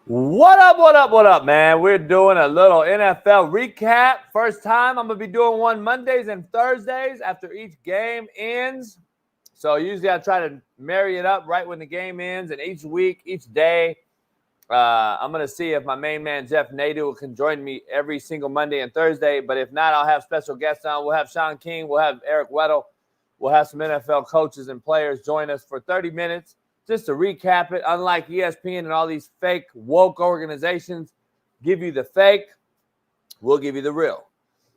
What up, what up, what up, man? We're doing a little NFL recap. First time I'm going to be doing one Mondays and Thursdays after each game ends. So usually I try to marry it up right when the game ends. And each week, each day, I'm going to see if my main man, Jeff Nadeau, can join me every single Monday and Thursday. But if not, I'll have special guests on. We'll have Sean King. We'll have Eric Weddle. We'll have some NFL coaches and players join us for 30 minutes. Just to recap it, unlike ESPN and all these fake woke organizations give you the fake, we'll give you the real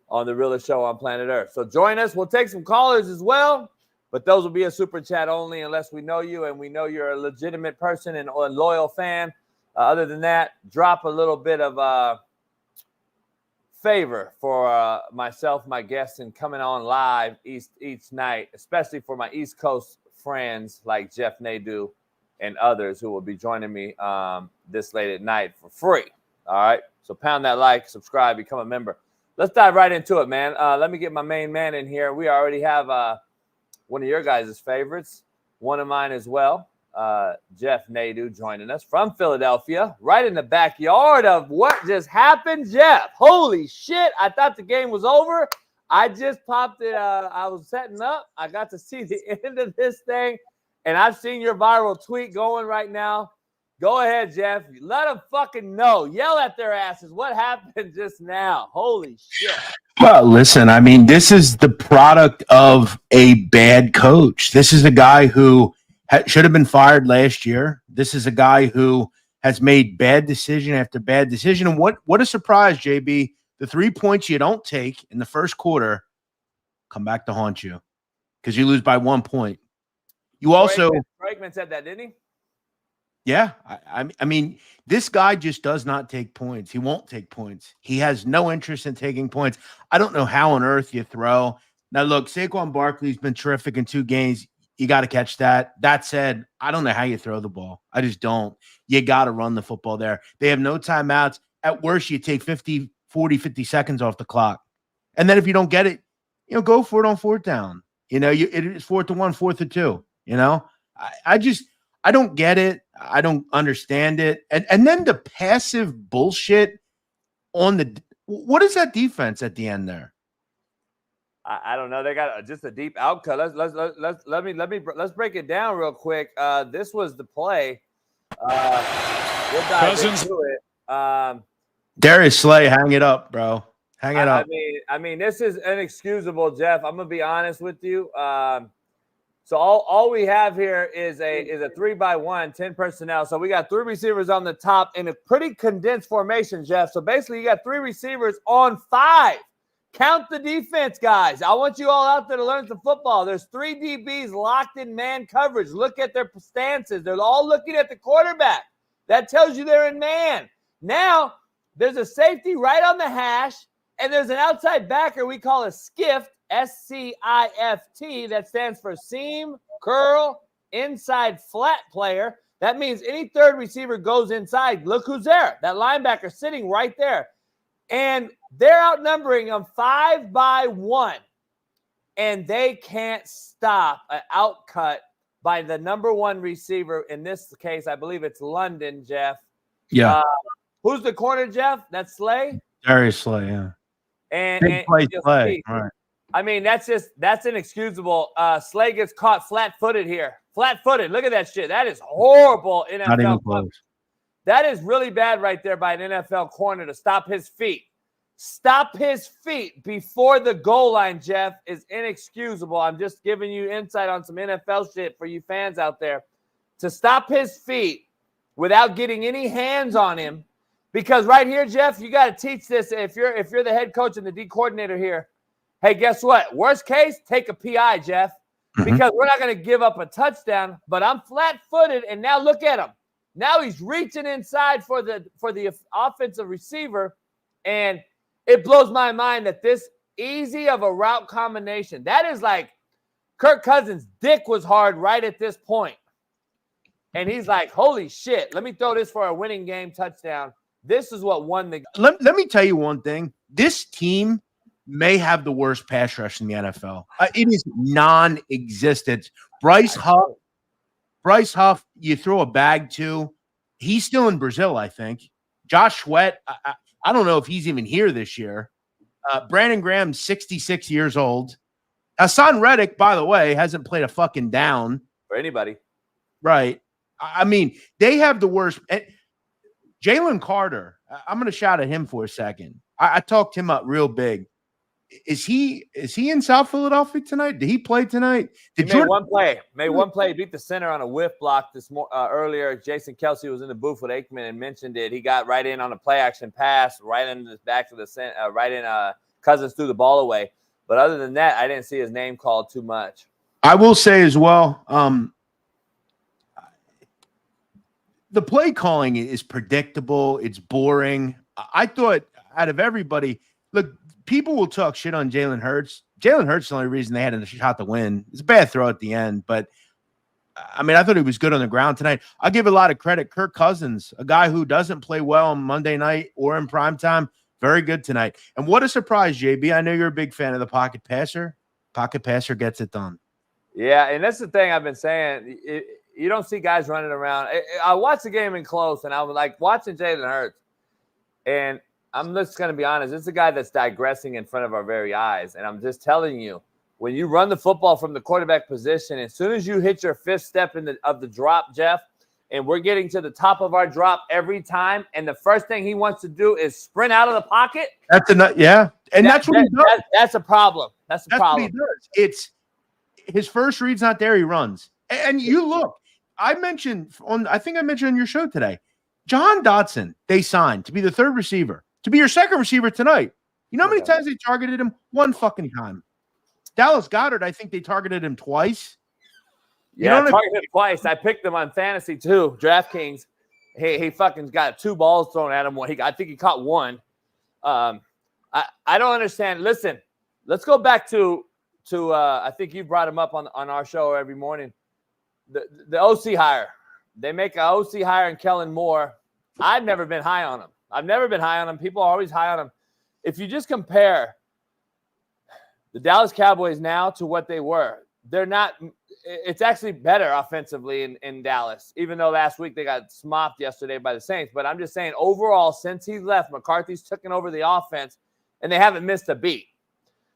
on the realest show on planet Earth. So join us. We'll take some callers as well, but those will be a super chat only unless we know you and we know you're a legitimate person and a loyal fan. Other than that, drop a little bit of favor for myself, my guests, and coming on live each night, especially for my East Coast friends like Jeff Nadeau and others who will be joining me this late at night for free. All right. So pound that like, subscribe, become a member. Let's dive right into it, man. Let me get my main man in here. We already have one of your guys' favorites, one of mine as well, Jeff Nadeau joining us from Philadelphia, right in the backyard of what just happened. Jeff, holy shit. I thought the game was over. I just popped it. I was setting up. I got to see the end of this thing, and I've seen your viral tweet going right now. Go ahead, Jeff. Let them fucking know. Yell at their asses. What happened just now? Holy shit. Well, listen, I mean, this is the product of a bad coach. This is a guy who should have been fired last year. This is a guy who has made bad decision after bad decision. And what a surprise, JB. The 3 points you don't take in the first quarter come back to haunt you because you lose by 1 point. You also Bregman said that, didn't he? Yeah. I mean, this guy just does not take points. He won't take points. He has no interest in taking points. I don't know how on earth you throw. Now, look, Saquon Barkley's been terrific in 2 games. You got to catch that. That said, I don't know how you throw the ball. I just don't. You got to run the football there. They have no timeouts. At worst, you take 50 seconds off the clock. And then if you don't get it, go for it on 4th down. It is 4th and 1, 4th and 2. I don't get it. I don't understand it. And then the passive bullshit on what is that defense at the end there? I don't know. They got just a deep outcut. Let's break it down real quick. This was the play. We'll dive into it. Darius Slay, hang it up, bro. Hang it up. I mean, this is inexcusable, Jeff. I'm gonna be honest with you. So all we have here is a 3-by-1, 10 personnel. So we got 3 receivers on the top in a pretty condensed formation, Jeff. So basically, you got 3 receivers on 5. Count the defense, guys. I want you all out there to learn some football. There's 3 DBs locked in man coverage. Look at their stances. They're all looking at the quarterback. That tells you they're in man. Now, there's a safety right on the hash, and there's an outside backer we call a skift, SCIFT, that stands for seam, curl, inside flat player. That means any third receiver goes inside. Look who's there. That linebacker sitting right there. And they're outnumbering them 5-by-1. And they can't stop an outcut by the number 1 receiver. In this case, I believe it's London, Jeff. Yeah. Who's the corner, Jeff? That's Slay? Darius Slay, yeah. And play. All right. I mean, that's inexcusable. Slay gets caught flat-footed here. Flat-footed. Look at that shit. That is horrible. NFL. Not even close. That is really bad right there by an NFL corner to stop his feet. Stop his feet before the goal line, Jeff, is inexcusable. I'm just giving you insight on some NFL shit for you fans out there. To stop his feet without getting any hands on him. Because right here, Jeff, you got to teach this. If you're the head coach and the D coordinator here, hey, guess what? Worst case, take a PI, Jeff, because we're not going to give up a touchdown. But I'm flat-footed, and now look at him. Now he's reaching inside for the offensive receiver, and it blows my mind that this easy of a route combination, that is like Kirk Cousins' dick was hard right at this point. And he's like, holy shit, let me throw this for a winning game touchdown. This is what won the game. Let me tell you one thing. This team may have the worst pass rush in the NFL. It is non-existent. Bryce Huff, you throw a bag to. He's still in Brazil, I think. Josh Sweat, I don't know if he's even here this year. Brandon Graham's 66 years old. Hassan Reddick, by the way, hasn't played a fucking down. For anybody. Right. I mean, they have the worst. Jalen Carter, I'm going to shout at him for a second. I talked him up real big. Is he in South Philadelphia tonight? Did he play tonight? He made one play. Made one play. Beat the center on a whiff block earlier. Jason Kelsey was in the booth with Aikman and mentioned it. He got right in on a play action pass, right in the back of the center, right in Cousins threw the ball away. But other than that, I didn't see his name called too much. I will say as well, the play calling is predictable. It's boring. I thought out of everybody, look, people will talk shit on Jalen Hurts. Jalen Hurts is the only reason they had a shot to win. It's a bad throw at the end, but I mean, I thought he was good on the ground tonight. I'll give a lot of credit. Kirk Cousins, a guy who doesn't play well on Monday night or in primetime, very good tonight. And what a surprise, JB. I know you're a big fan of the pocket passer. Pocket passer gets it done. Yeah, and that's the thing I've been saying. You don't see guys running around. I watched the game in close, and I was like watching Jalen Hurts. And I'm just going to be honest. It's a guy that's digressing in front of our very eyes. And I'm just telling you, when you run the football from the quarterback position, as soon as you hit your fifth step of the drop, Jeff, and we're getting to the top of our drop every time, and the first thing he wants to do is sprint out of the pocket. That's yeah. And that's what he does. That's a problem. That's a problem. What he does. It's his first read's not there. He runs. And you look, I think I mentioned on your show today, John Dotson, they signed to be the third receiver, to be your second receiver tonight. You know how many times they targeted him? One fucking time. Dallas Goedert, I think they targeted him twice. Yeah, targeted him twice. I picked him on fantasy too. DraftKings. He fucking got 2 balls thrown at him. I think he caught one. I don't understand. Listen, let's go back to I think you brought him up on our show every morning. The OC hire. They make an OC hire in Kellen Moore. I've never been high on him. People are always high on him. If you just compare the Dallas Cowboys now to what they were, they're not – it's actually better offensively in Dallas, even though last week they got smopped yesterday by the Saints. But I'm just saying overall, since he left, McCarthy's taken over the offense, and they haven't missed a beat.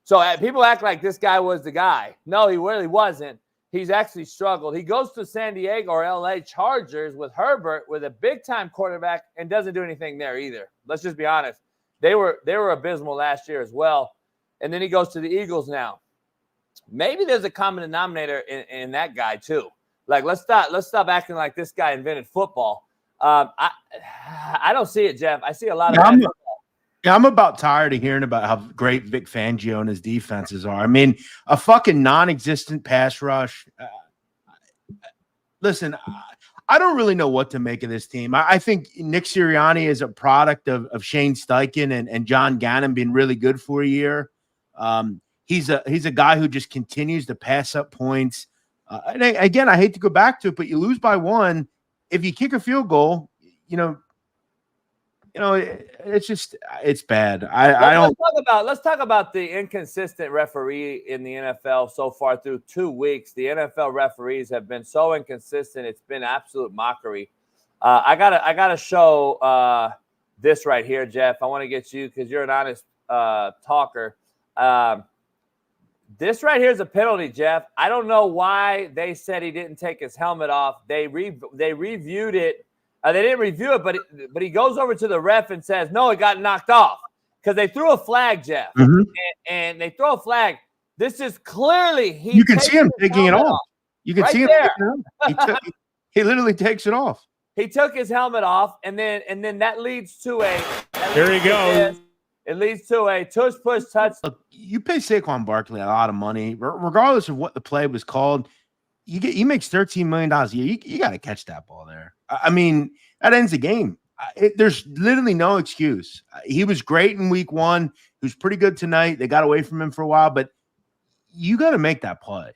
So people act like this guy was the guy. No, he really wasn't. He's actually struggled. He goes to San Diego or L.A. Chargers with Herbert, with a big-time quarterback, and doesn't do anything there either. Let's just be honest. They were abysmal last year as well. And then he goes to the Eagles now. Maybe there's a common denominator in that guy too. Like, let's stop acting like this guy invented football. I don't see it, Jeff. I see a lot of football. Yeah, I'm about tired of hearing about how great Vic Fangio and his defenses are. I mean, a fucking non-existent pass rush. Listen, I don't really know what to make of this team. I think Nick Sirianni is a product of Shane Steichen and John Gannon being really good for a year. He's a guy who just continues to pass up points. And again, I hate to go back to it, but you lose by 1. If you kick a field goal, it's bad. Let's talk about the inconsistent referee in the NFL so far through 2 weeks. The NFL referees have been so inconsistent. It's been absolute mockery. I gotta show this right here, Jeff. I want to get you, because you're an honest talker. This right here is a penalty, Jeff. I don't know why they said he didn't take his helmet off. They reviewed it. They didn't review it, but he goes over to the ref and says, no, it got knocked off, because they threw a flag, Jeff. Mm-hmm. And they throw a flag. This is clearly you can see him taking it off. You can see him taking it off. He literally takes it off. He took his helmet off, and then that leads to a – Here he goes. It leads to a tush-push touch. Look, you pay Saquon Barkley a lot of money, regardless of what the play was called. He makes $13 million a year. You got to catch that ball there. I mean, that ends the game. There's literally no excuse. He was great in week 1. He was pretty good tonight. They got away from him for a while, but you got to make that play.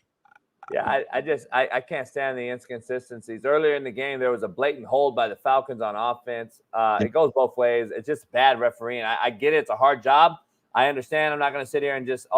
Yeah, I can't stand the inconsistencies. Earlier in the game, there was a blatant hold by the Falcons on offense. It goes both ways. It's just bad refereeing. I get it. It's a hard job. I understand. I'm not going to sit here and just,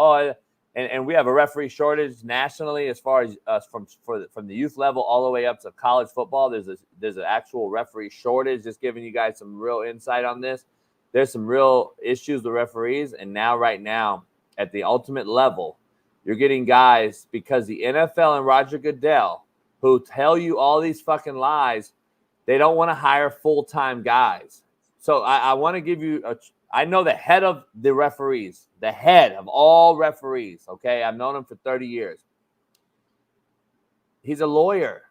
and we have a referee shortage nationally as far as from the youth level all the way up to college football. There's an actual referee shortage. Just giving you guys some real insight on this. There's some real issues with referees, and right now at the ultimate level, you're getting guys because the NFL and Roger Goodell, who tell you all these fucking lies, they don't want to hire full-time guys. So I want to give you I know the head of the referees, the head of all referees, okay? I've known him for 30 years. He's a lawyer.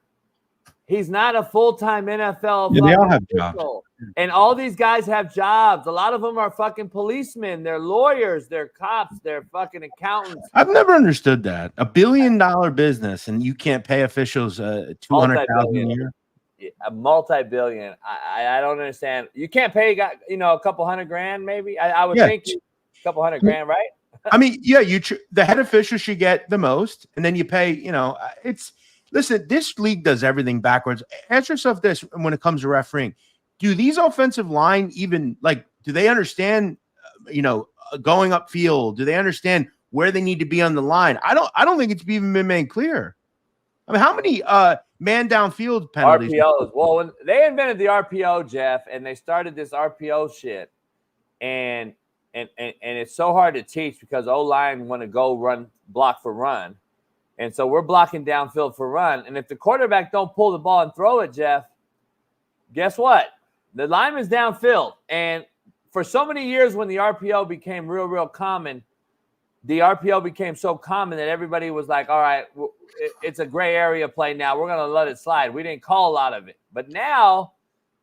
He's not a full-time NFL. Yeah, they all have jobs. And all these guys have jobs. A lot of them are fucking policemen. They're lawyers. They're cops. They're fucking accountants. I've never understood that. $1 billion business, and you can't pay officials $200,000 a year. A multi-billion. I don't understand. You can't pay a couple $100,000 maybe. I would think a couple $100,000, right? I mean, yeah, the head official should get the most, and then you pay. Listen. This league does everything backwards. Ask yourself this: when it comes to refereeing, do these offensive line even do they understand? Going upfield, do they understand where they need to be on the line? I don't think it's even been made clear. I mean, how many man downfield penalties? RPOs. Well, when they invented the RPO, Jeff, and they started this RPO shit, and it's so hard to teach because O-line want to go run, block for run. And so we're blocking downfield for run. And if the quarterback don't pull the ball and throw it, Jeff, guess what? The lineman's downfield. And for so many years when the RPO became real common, the RPO became so common that everybody was like, all right, it's a gray area play now. We're going to let it slide. We didn't call a lot of it. But now,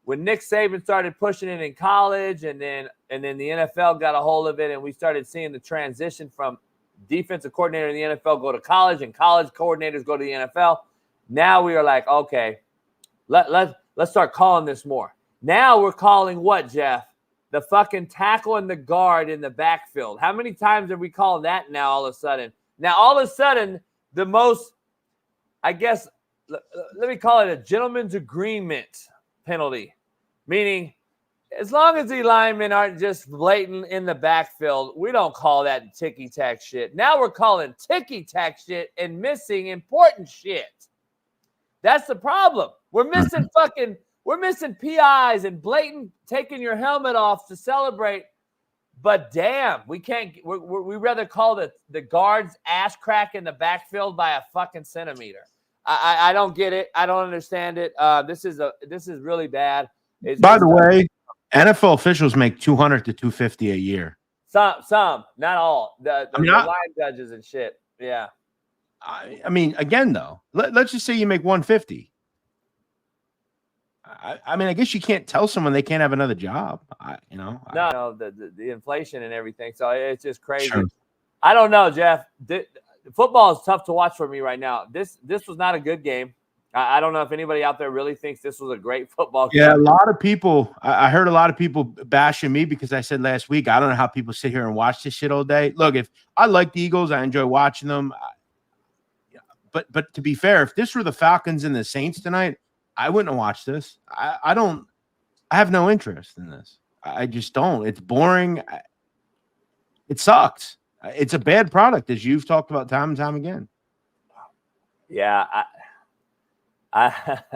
when Nick Saban started pushing it in college and then the NFL got a hold of it and we started seeing the transition from defensive coordinator in the NFL go to college and college coordinators go to the NFL, now we are like, okay, let's start calling this more. Now we're calling what, Jeff? The fucking tackle and the guard in the backfield. How many times have we called that now all of a sudden? Now, all of a sudden, the most, I guess, let me call it a gentleman's agreement penalty, meaning as long as the linemen aren't just blatant in the backfield, we don't call that ticky-tack shit. Now we're calling ticky-tack shit and missing important shit. That's the problem. We're missing PIs and blatant taking your helmet off to celebrate. But damn, we can't. We rather call the guard's ass crack in the backfield by a fucking centimeter. I don't get it. I don't understand it. This is really bad. By the way, NFL officials make $200 to $250 a year. Some, not all. The line judges and shit. Yeah. I mean, again, though, let's just say you make $150. I mean, I guess you can't tell someone they can't have another job. No, the inflation and everything. So it's just crazy. Sure. I don't know, Jeff. Football is tough to watch for me right now. This was not a good game. I don't know if anybody out there really thinks this was a great football game. Yeah, a lot of people. I heard a lot of people bashing me because I said last week, I don't know how people sit here and watch this shit all day. Look, if I like the Eagles, I enjoy watching them. But to be fair, if this were the Falcons and the Saints tonight, I wouldn't have watched this. I have no interest in this. I just don't. It's boring. It sucks. It's a bad product, as you've talked about time and time again. Yeah, I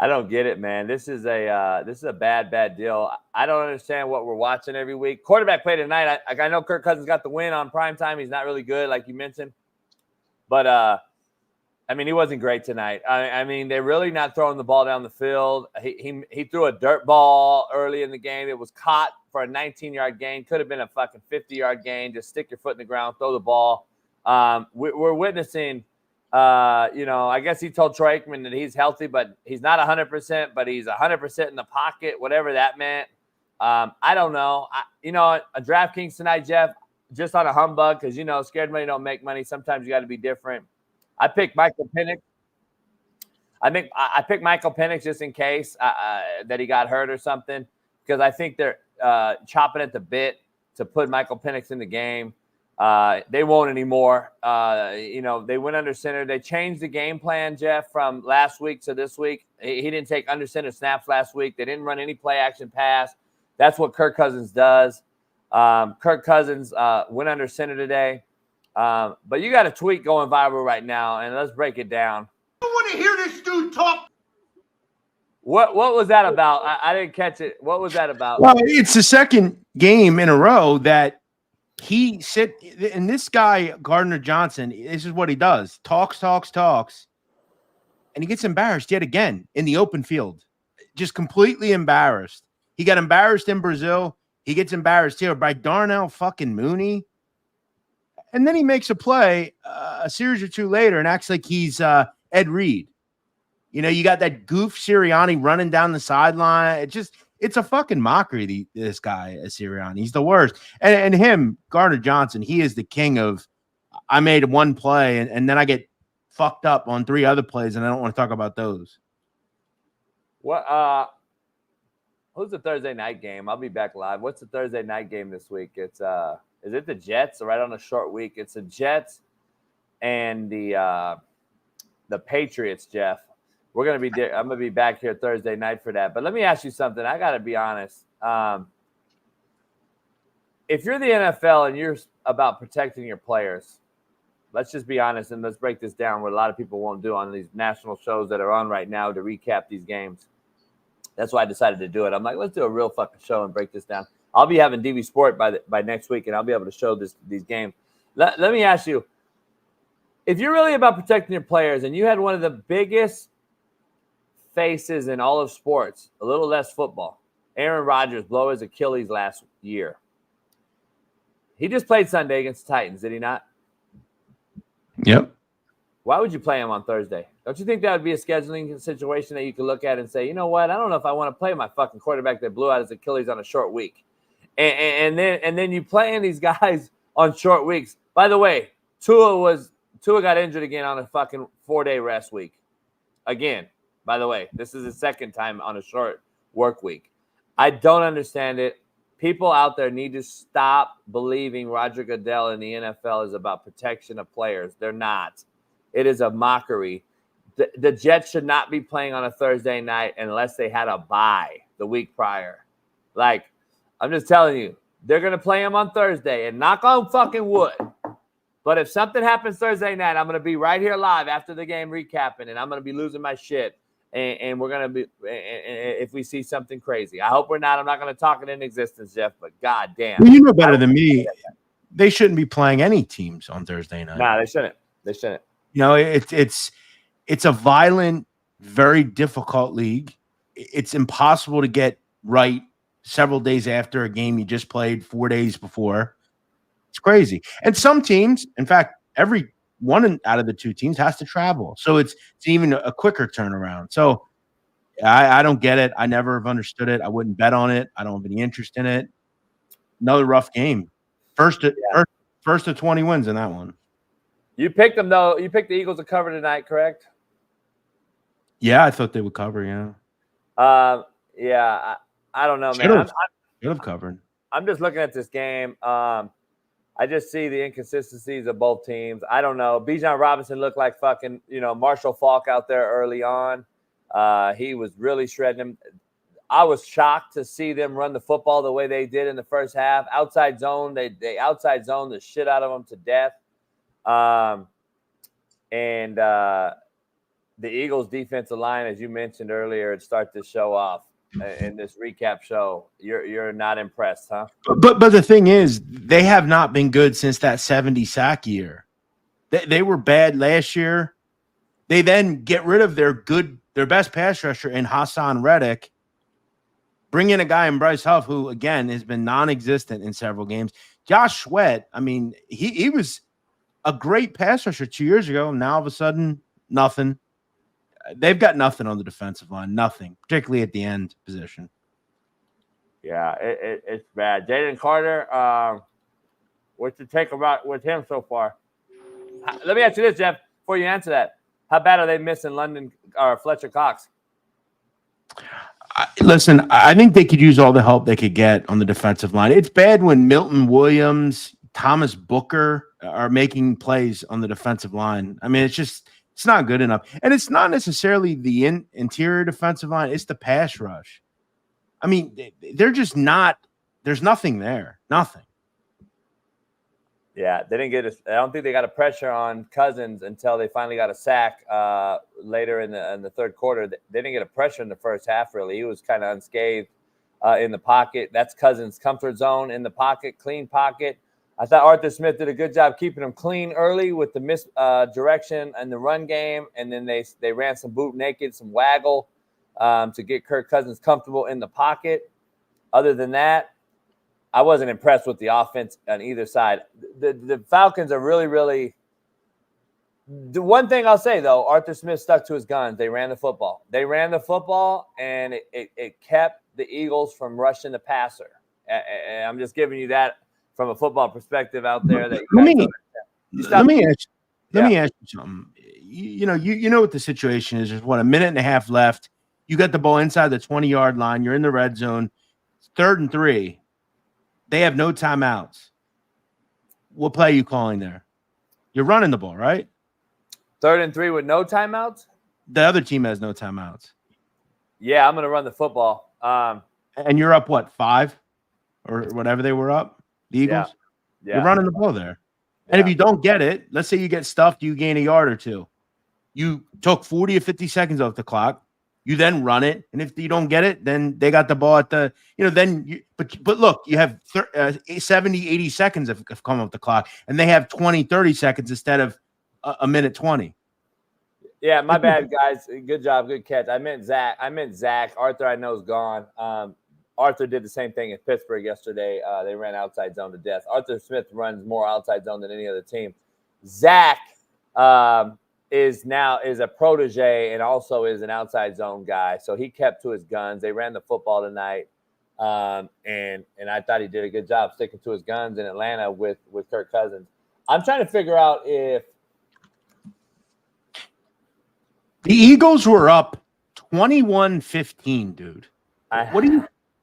don't get it, man. This is a bad deal. I don't understand what we're watching every week. Quarterback play tonight. I know Kirk Cousins got the win on primetime. He's not really good, like you mentioned, but I mean, he wasn't great tonight. I mean, they're really not throwing the ball down the field. He threw a dirt ball early in the game. It was caught for a 19-yard gain. Could have been a fucking 50-yard gain. Just stick your foot in the ground, throw the ball. We're witnessing, I guess he told Troy Aikman that he's healthy, but he's not 100%, but he's 100% in the pocket, whatever that meant. I don't know. A DraftKings tonight, Jeff, just on a humbug because, scared money don't make money. Sometimes you got to be different. I picked Michael Penix. I picked Michael Penix just in case that he got hurt or something because I think they're chopping at the bit to put Michael Penix in the game. They won't anymore. They went under center. They changed the game plan, Jeff, from last week to this week. He didn't take under center snaps last week. They didn't run any play action pass. That's what Kirk Cousins does. Kirk Cousins went under center today. But you got a tweet going viral right now, and let's break it down. I want to hear this dude talk. What was that about? I didn't catch it. What was that about? Well, it's the second game in a row that and this guy, Gardner Johnson, this is what he does. Talks, and he gets embarrassed yet again in the open field. Just completely embarrassed. He got embarrassed in Brazil. He gets embarrassed here by Darnell fucking Mooney. And then he makes a play a series or two later and acts like he's Ed Reed. You know, you got that goof Sirianni running down the sideline. It's a fucking mockery, this guy, Sirianni. He's the worst. And him, Gardner Johnson, he is the king of, I made one play and then I get fucked up on 3 other plays, and I don't want to talk about those. What? Who's the Thursday night game? I'll be back live. What's the Thursday night game this week? It's is it the Jets? Right on a short week. It's the Jets and the Patriots, Jeff. I'm gonna be back here Thursday night for that. But let me ask you something. I gotta be honest. If you're the NFL and you're about protecting your players, let's just be honest and let's break this down. What a lot of people won't do on these national shows that are on right now to recap these games. That's why I decided to do it. I'm like, let's do a real fucking show and break this down. I'll be having DV Sport by next week, and I'll be able to show these games. Let me ask you, if you're really about protecting your players and you had one of the biggest faces in all of sports, a little less football, Aaron Rodgers blow his Achilles last year. He just played Sunday against the Titans, did he not? Yep. Why would you play him on Thursday? Don't you think that would be a scheduling situation that you could look at and say, you know what? I don't know if I want to play my fucking quarterback that blew out his Achilles on a short week. And then you playing these guys on short weeks. By the way, Tua got injured again on a fucking 4-day rest week. Again, by the way, this is the second time on a short work week. I don't understand it. People out there need to stop believing Roger Goodell in the NFL is about protection of players. They're not. It is a mockery. The Jets should not be playing on a Thursday night unless they had a bye the week prior. Like, I'm just telling you, they're going to play them on Thursday and knock on fucking wood. But if something happens Thursday night, I'm going to be right here live after the game recapping, and I'm going to be losing my shit. And we're going to be if we see something crazy. I hope we're not. I'm not going to talk it into existence, Jeff, but goddamn. Well, you know better than me. They shouldn't be playing any teams on Thursday night. No, they shouldn't. They shouldn't. You know, it's a violent, very difficult league. It's impossible to get right several days after a game you just played 4 days before. It's crazy. And some teams, in fact, every one out of the 2 teams has to travel. So it's even a quicker turnaround. So I don't get it. I never have understood it. I wouldn't bet on it. I don't have any interest in it. Another rough game. First to 20 wins in that one. You picked them, though. You picked the Eagles to cover tonight, correct? Yeah, I thought they would cover, yeah. Yeah, I don't know, man. Should have covered. I'm just looking at this game. I just see the inconsistencies of both teams. I don't know. Bijan Robinson looked like fucking, Marshall Faulk out there early on. He was really shredding him. I was shocked to see them run the football the way they did in the first half. Outside zone, they outside zone the shit out of them to death. And the Eagles' defensive line, as you mentioned earlier, it started to show off in this recap show. You're not impressed, huh? But the thing is, they have not been good since that 70 sack year. They were bad last year. They then get rid of their best pass rusher in Hassan Reddick, bring in a guy in Bryce Huff, who again has been non-existent in several games. Josh Sweat, I mean, he was a great pass rusher 2 years ago. Now all of a sudden, nothing. They've got nothing on the defensive line, nothing, particularly at the end position. Yeah, it's bad. Jalen Carter, what's your take about with him so far? Let me ask you this, Jeff, before you answer that. How bad are they missing London or Fletcher Cox? Listen, I think they could use all the help they could get on the defensive line. It's bad when Milton Williams, Thomas Booker are making plays on the defensive line. I mean, it's not good enough. And it's not necessarily the interior defensive line. It's the pass rush. I mean, they're just not – there's nothing there. Nothing. Yeah, they didn't get I don't think they got a pressure on Cousins until they finally got a sack later in the third quarter. They didn't get a pressure in the first half, really. He was kind of unscathed in the pocket. That's Cousins' comfort zone in the pocket, clean pocket. I thought Arthur Smith did a good job keeping him clean early with the misdirection and the run game, and then they ran some boot naked, some waggle to get Kirk Cousins comfortable in the pocket. Other than that, I wasn't impressed with the offense on either side. The Falcons are really, really – the one thing I'll say, though, Arthur Smith stuck to his guns. They ran the football. And it kept the Eagles from rushing the passer. And I'm just giving you that from a football perspective out there. That let me ask you something. You know what the situation is. There's, a minute and a half left. You got the ball inside the 20-yard line. You're in the red zone. It's 3rd and 3. They have no timeouts. What play are you calling there? You're running the ball, right? 3rd and 3 with no timeouts? The other team has no timeouts. Yeah, I'm going to run the football. And you're up, 5? Or whatever they were up? The Eagles? Yeah. You're running the ball there. And if you don't get it, let's say you get stuffed, you gain a yard or two. You took 40 or 50 seconds off the clock. You then run it, and if you don't get it, then they got the ball at the, but look, you have 70, 80 seconds have come off the clock, and they have 20, 30 seconds instead of a minute 20. Yeah, my bad, guys. Good job, good catch. I meant Zach. Arthur, I know, is gone. Arthur did the same thing in Pittsburgh yesterday. They ran outside zone to death. Arthur Smith runs more outside zone than any other team. Zach is a protege and also is an outside zone guy. So he kept to his guns. They ran the football tonight. And I thought he did a good job sticking to his guns in Atlanta with Kirk Cousins. I'm trying to figure out if the Eagles were up 21-15, dude.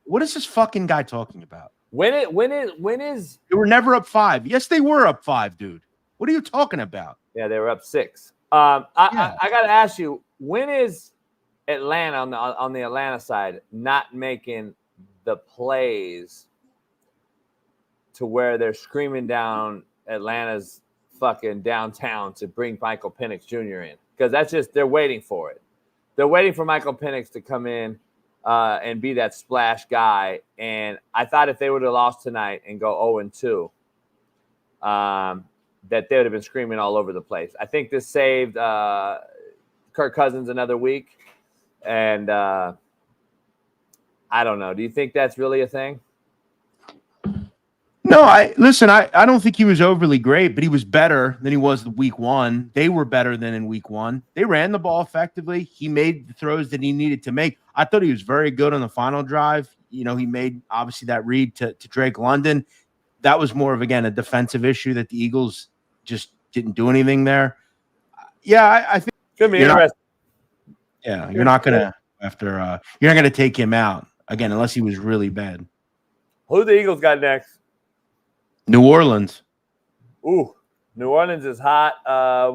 What is this fucking guy talking about? When is they were never up 5. Yes, they were up 5, dude. What are you talking about? Yeah, they were up 6. I got to ask you, when is Atlanta on the Atlanta side not making the plays to where they're screaming down Atlanta's fucking downtown to bring Michael Penix Jr. in? Because that's just, they're waiting for it. They're waiting for Michael Penix to come in and be that splash guy. And I thought if they would have lost tonight and go 0-2, that they would have been screaming all over the place. I think this saved Kirk Cousins another week. And I don't know. Do you think that's really a thing? No, I don't think he was overly great, but he was better than he was week 1. They were better than in week 1. They ran the ball effectively. He made the throws that he needed to make. I thought he was very good on the final drive. He made, obviously, that read to Drake London. That was more of, again, a defensive issue that the Eagles just didn't do anything there. Yeah, I think it's gonna be interesting. You're not gonna you're not gonna take him out again unless he was really bad. Who the Eagles got next? New Orleans. Ooh, New Orleans is hot.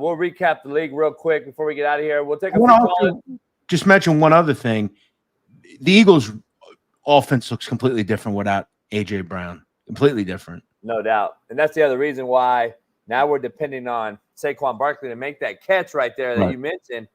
We'll recap the league real quick before we get out of here. We'll take a few calls. Just mention one other thing. The Eagles' offense looks completely different without A.J. Brown. Completely different. No doubt. And that's the other reason why now we're depending on Saquon Barkley to make that catch right there that you mentioned.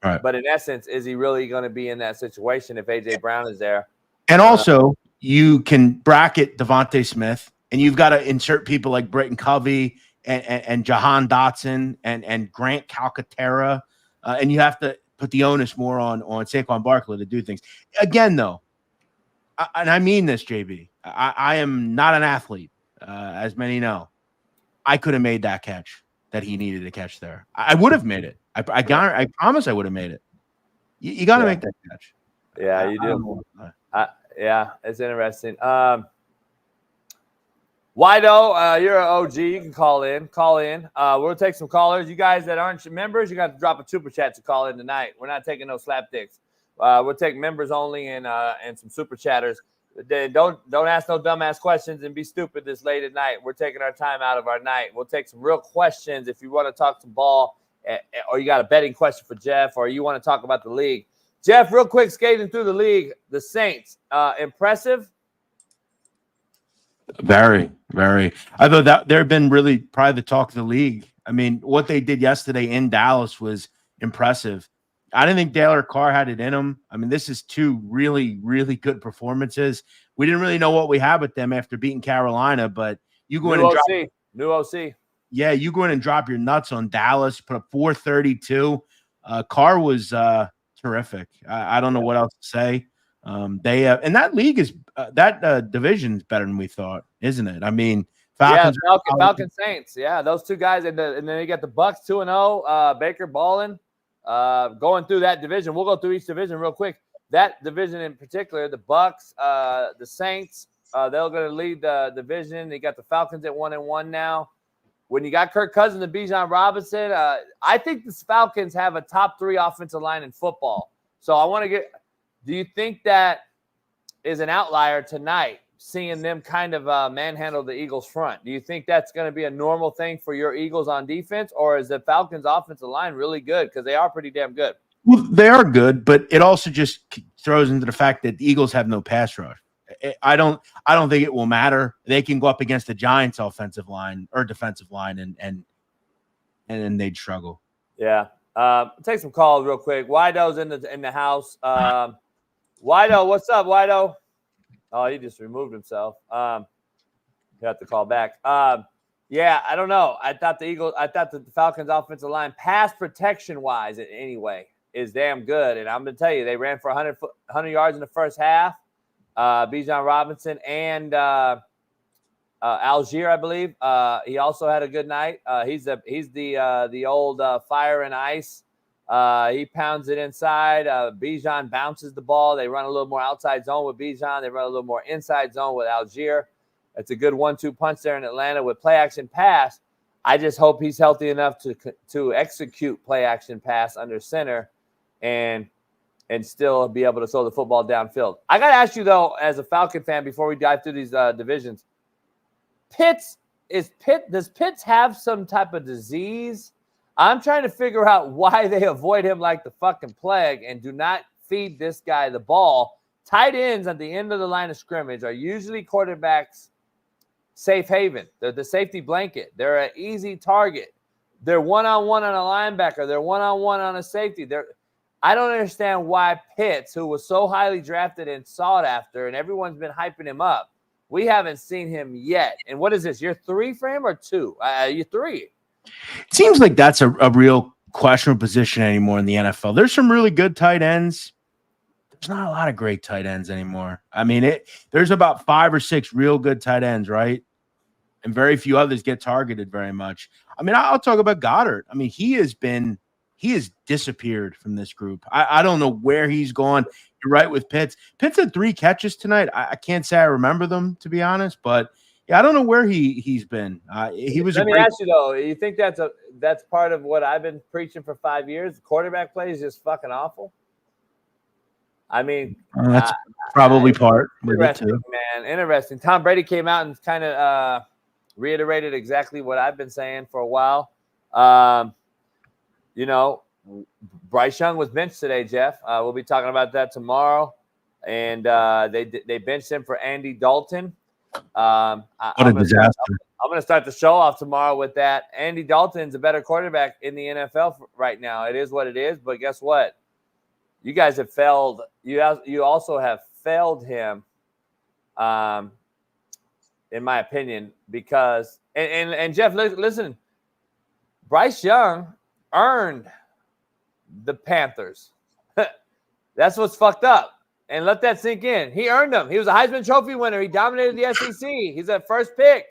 Right. But in essence, is he really going to be in that situation if A.J. Brown is there? And also, you can bracket Devontae Smith, and you've got to insert people like Britton Covey and Jahan Dotson and Grant Calcaterra, and you have to put the onus more on Saquon Barkley to do things. Again, though, and I mean this, JB, I am not an athlete, as many know. I could have made that catch that he needed to catch there. I would have made it. I promise I would have made it. You got to make that catch. Yeah, you do. Yeah, it's interesting. Wido, you're an OG. You can call in. We'll take some callers. You guys that aren't members, you got to drop a super chat to call in tonight. We're not taking no slap dicks. We'll take members only and some super chatters. Don't ask no dumbass questions and be stupid this late at night. We're taking our time out of our night. We'll take some real questions if you want to talk some ball, or you got a betting question for Jeff, or you want to talk about the league. Jeff, real quick, skating through the league, the Saints, impressive? Very, very. I thought that there have been really probably the talk of the league. I mean, what they did yesterday in Dallas was impressive. I didn't think Dale Carr had it in him. I mean, this is two really, really good performances. We didn't really know what we had with them after beating Carolina, but you go in and drop, New OC. yeah, you go in and drop your nuts on Dallas, put up 432. Carr was terrific. I don't know what else to say. They and that league is that division's better than we thought, isn't it? I mean, Falcons, Falcon Saints. Yeah, those two guys, and then you got the Bucks 2-0. Baker balling, going through that division. We'll go through each division real quick. That division in particular, the Bucks, the Saints, they're going to lead the division. You got the Falcons at 1-1 now. When you got Kirk Cousins and Bijan Robinson, I think the Falcons have a top 3 offensive line in football. So I want to get. Do you think that is an outlier tonight, seeing them kind of manhandle the Eagles front? Do you think that's going to be a normal thing for your Eagles on defense, or is the Falcons offensive line really good? Because they are pretty damn good. Well, they are good, but it also just throws into the fact that the Eagles have no pass rush. I don't think it will matter. They can go up against the Giants' offensive line or defensive line, and they'd struggle. Yeah. Take some calls real quick. Wido's in the house. Wido, what's up, Wido? Oh, he just removed himself. You have to call back. Yeah, I don't know. I thought the Falcons' offensive line, pass protection wise, anyway, is damn good. And I'm gonna tell you, they ran for 100 yards in the first half. Bijan Robinson and Algier, I believe. He also had a good night. He's the old fire and ice. He pounds it inside. Bijan bounces the ball. They run a little more outside zone with Bijan. They run a little more inside zone with Algier. It's a good 1-2 punch there in Atlanta with play action pass. I just hope he's healthy enough to execute play action pass under center and still be able to throw the football downfield. I got to ask you, though, as a Falcon fan, before we dive through these divisions, does Pitts have some type of disease? I'm trying to figure out why they avoid him like the fucking plague and do not feed this guy the ball. Tight ends at the end of the line of scrimmage are usually quarterbacks' safe haven. They're the safety blanket. They're an easy target. They're one-on-one on a linebacker. They're one-on-one on a safety. I don't understand why Pitts, who was so highly drafted and sought after, and everyone's been hyping him up, we haven't seen him yet. And what is this? Year 3 for him or 2? Year 3. It seems like that's a real questionable position anymore in the NFL. There's some really good tight ends. There's not a lot of great tight ends anymore. I mean, there's about 5 or 6 real good tight ends, right? And very few others get targeted very much. I mean, I'll talk about Goddard. I mean, he has disappeared from this group. I don't know where he's gone. You're right with Pitts. Pitts had 3 catches tonight. I can't say I remember them, to be honest, but yeah, I don't know where he's been. He was. Let me ask you though. You think that's part of what I've been preaching for 5 years? Quarterback play is just fucking awful. I mean, that's probably part with it too. Man, interesting. Tom Brady came out and kind of reiterated exactly what I've been saying for a while. You know, Bryce Young was benched today, Jeff. We'll be talking about that tomorrow. And they benched him for Andy Dalton. What a disaster. I'm going to start the show off tomorrow with that. Andy Dalton's a better quarterback in the NFL right now. It is what it is. But guess what? You guys have failed. You also have failed him, in my opinion, because and Jeff, listen, Bryce Young earned the Panthers. That's what's fucked up. And let that sink in. He earned them. He was a Heisman Trophy winner. He dominated the SEC. He's that first pick.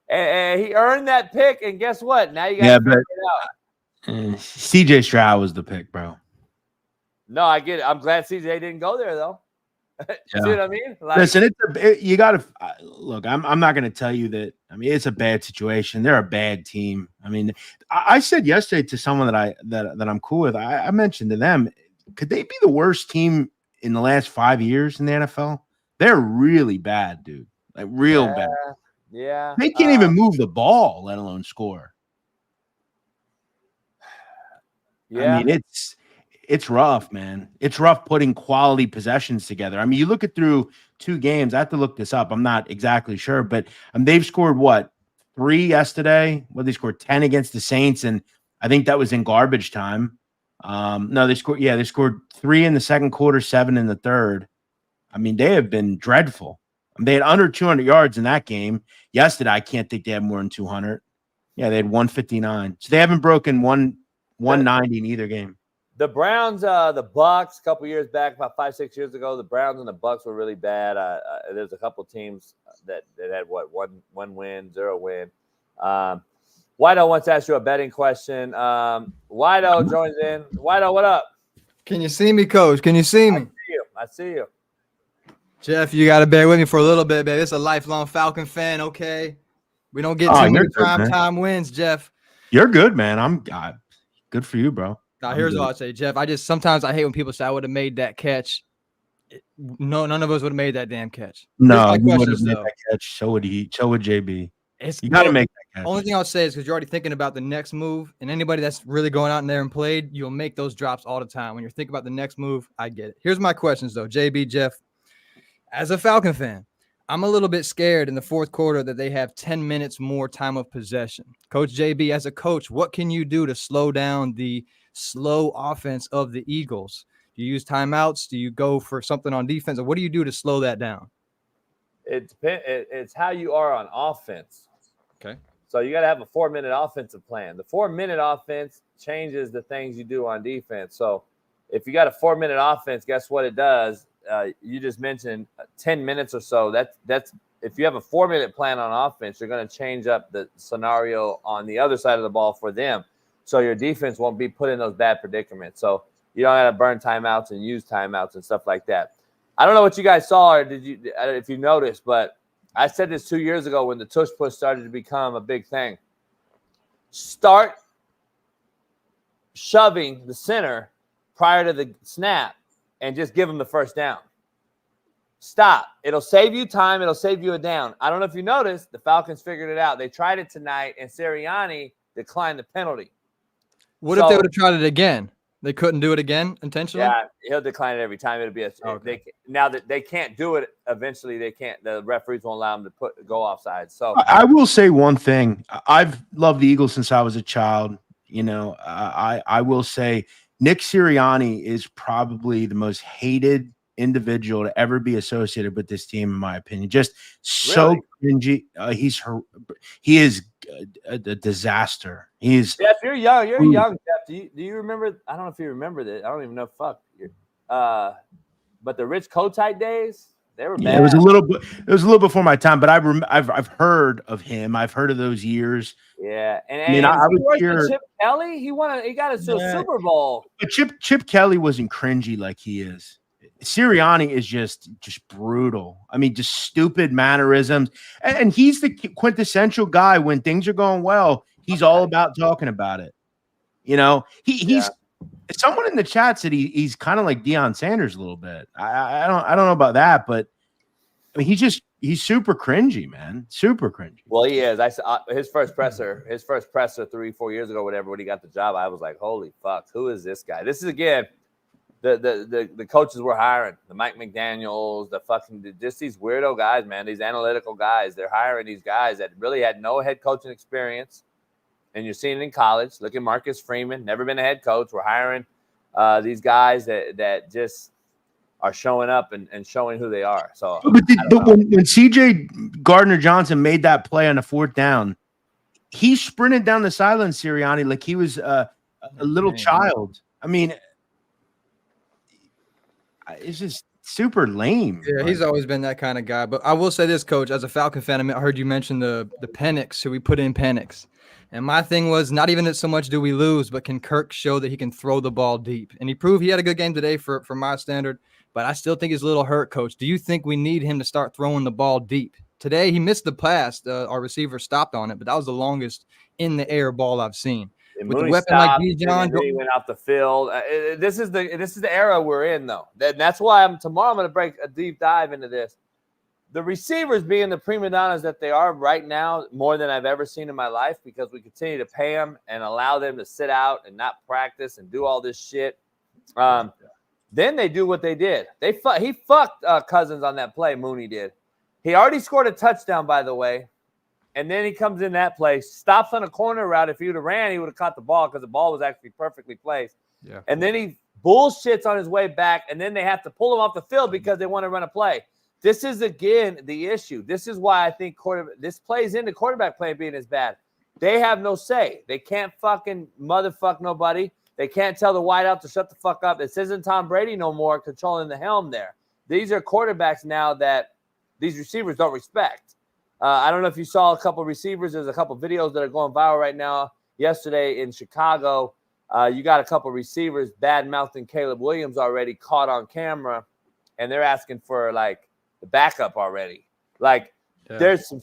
And he earned that pick. And guess what? Now you got to figure it out. CJ Stroud was the pick, bro. No, I get it. I'm glad CJ didn't go there, though. See what I mean? Like, listen, you got to look. I'm not going to tell you that. I mean, it's a bad situation. They're a bad team. I mean, I said yesterday to someone that I'm cool with. I mentioned to them, could they be the worst team in the last 5 years in the NFL? They're really bad, dude. Like real bad. Yeah. They can't even move the ball, let alone score. Yeah. I mean, it's rough, man. It's rough putting quality possessions together. I mean, you look at through 2 games. I have to look this up. I'm not exactly sure, but they've scored what 3 yesterday. Well, they scored 10 against the Saints, and I think that was in garbage time. No, they scored. Yeah, they scored 3 in the second quarter, 7 in the third. I mean, they have been dreadful. They had under 200 yards in that game yesterday. I can't think they had more than 200. Yeah, they had 159. So they haven't broken 190 in either game. The Browns, the Bucks, a couple years back, about 5-6 years ago, the Browns and the Bucks were really bad. There's a couple teams that had one win, 0 win. Whiteo wants to ask you a betting question. Whiteo joins in. Whiteo, what up? Can you see me, Coach? Can you see me? I see you. Jeff, you got to bear with me for a little bit, baby. It's a lifelong Falcon fan, okay? We don't get too many primetime wins, Jeff. You're good, man. I'm good for you, bro. Now, here's what I'll say, Jeff. Sometimes I hate when people say I would have made that catch. No, none of us would have made that damn catch. No, you would have made that catch. So would he. So would JB. You got to make that catch. Only thing I'll say is because you're already thinking about the next move, and anybody that's really going out in there and played, you'll make those drops all the time. When you're thinking about the next move, I get it. Here's my questions, though. JB, Jeff, as a Falcon fan, I'm a little bit scared in the fourth quarter that they have 10 minutes more time of possession. Coach JB, as a coach, what can you do to slow down the slow offense of the Eagles? Do you use timeouts? Do you go for something on defense? Or what do you do to slow that down? It's how you are on offense. Okay. So you got to have a 4-minute offensive plan. The 4-minute offense changes the things you do on defense. So if you got a 4-minute offense, guess what it does? You just mentioned 10 minutes or so. That's if you have a 4-minute plan on offense, you're going to change up the scenario on the other side of the ball for them. So your defense won't be put in those bad predicaments. So you don't have to burn timeouts and use timeouts and stuff like that. I don't know what you guys saw or if you noticed, but I said this 2 years ago when the tush push started to become a big thing. Start shoving the center prior to the snap and just give them the first down. Stop. It'll save you time. It'll save you a down. I don't know if you noticed, the Falcons figured it out. They tried it tonight, and Sirianni declined the penalty. What if they would have tried it again? They couldn't do it again intentionally? Yeah, he'll decline it every time. It'll be now that they can't do it, eventually they can't. The referees won't allow them to go offside. So I will say one thing. I've loved the Eagles since I was a child. You know, I will say Nick Sirianni is probably the most hated individual to ever be associated with this team, in my opinion. Just so cringy. He is a disaster. Jeff, you're young. You're young, Jeff. Do you remember? I don't know if you remember that. I don't even know. But the Rich Kotite days, they were bad. Yeah, it was a little before my time, but I've heard of him. I've heard of those years. Yeah, and I was here. Chip Kelly, he got us to a Super Bowl. But Chip Kelly wasn't cringy like he is. Sirianni is just brutal. I mean, just stupid mannerisms. And he's the quintessential guy when things are going well. He's all about talking about it. You know, he's someone in the chat said he's kind of like Deion Sanders a little bit. I don't know about that, but I mean, he's super cringy, man. Super cringy. Well, he is. I saw his first presser 3-4 years ago, whatever, when he got the job. I was like, holy fuck, who is this guy? This is again. The coaches we're hiring, the Mike McDaniels, just these weirdo guys, man, these analytical guys. They're hiring these guys that really had no head coaching experience. And you're seeing it in college. Look at Marcus Freeman, never been a head coach. We're hiring these guys that just are showing up and showing who they are. So, but when CJ Gardner-Johnson made that play on the 4th down, he sprinted down the sideline, Sirianni, like he was a little child. I mean, it's just super lame. Yeah, he's always been that kind of guy. But I will say this, Coach, as a Falcon fan, I heard you mention the Penix, who we put in Penix. And my thing was not even that so much do we lose, but can Kirk show that he can throw the ball deep? And he proved he had a good game today for my standard, but I still think he's a little hurt, Coach. Do you think we need him to start throwing the ball deep? Today, he missed the pass. Our receiver stopped on it, but that was the longest in the air ball I've seen. And with Mooney a weapon stopped, like Bijan, he went off the field. This is the era we're in, though. That's why tomorrow I'm going to break a deep dive into this. The receivers being the prima donnas that they are right now, more than I've ever seen in my life, because we continue to pay them and allow them to sit out and not practice and do all this shit. Then they do what they did. He fucked Cousins on that play. Mooney did. He already scored a touchdown, by the way. And then he comes in that play, stops on a corner route. If he would have ran, he would have caught the ball because the ball was actually perfectly placed. Yeah. And then he bullshits on his way back, and then they have to pull him off the field because they want to run a play. This is, again, the issue. This is why I think this plays into quarterback play being as bad. They have no say. They can't fucking motherfuck nobody. They can't tell the wideout to shut the fuck up. This isn't Tom Brady no more controlling the helm there. These are quarterbacks now that these receivers don't respect. I don't know if you saw a couple receivers. There's a couple videos that are going viral right now. Yesterday in Chicago, you got a couple receivers bad-mouthing Caleb Williams already caught on camera, and they're asking for, like, the backup already. Like, there's some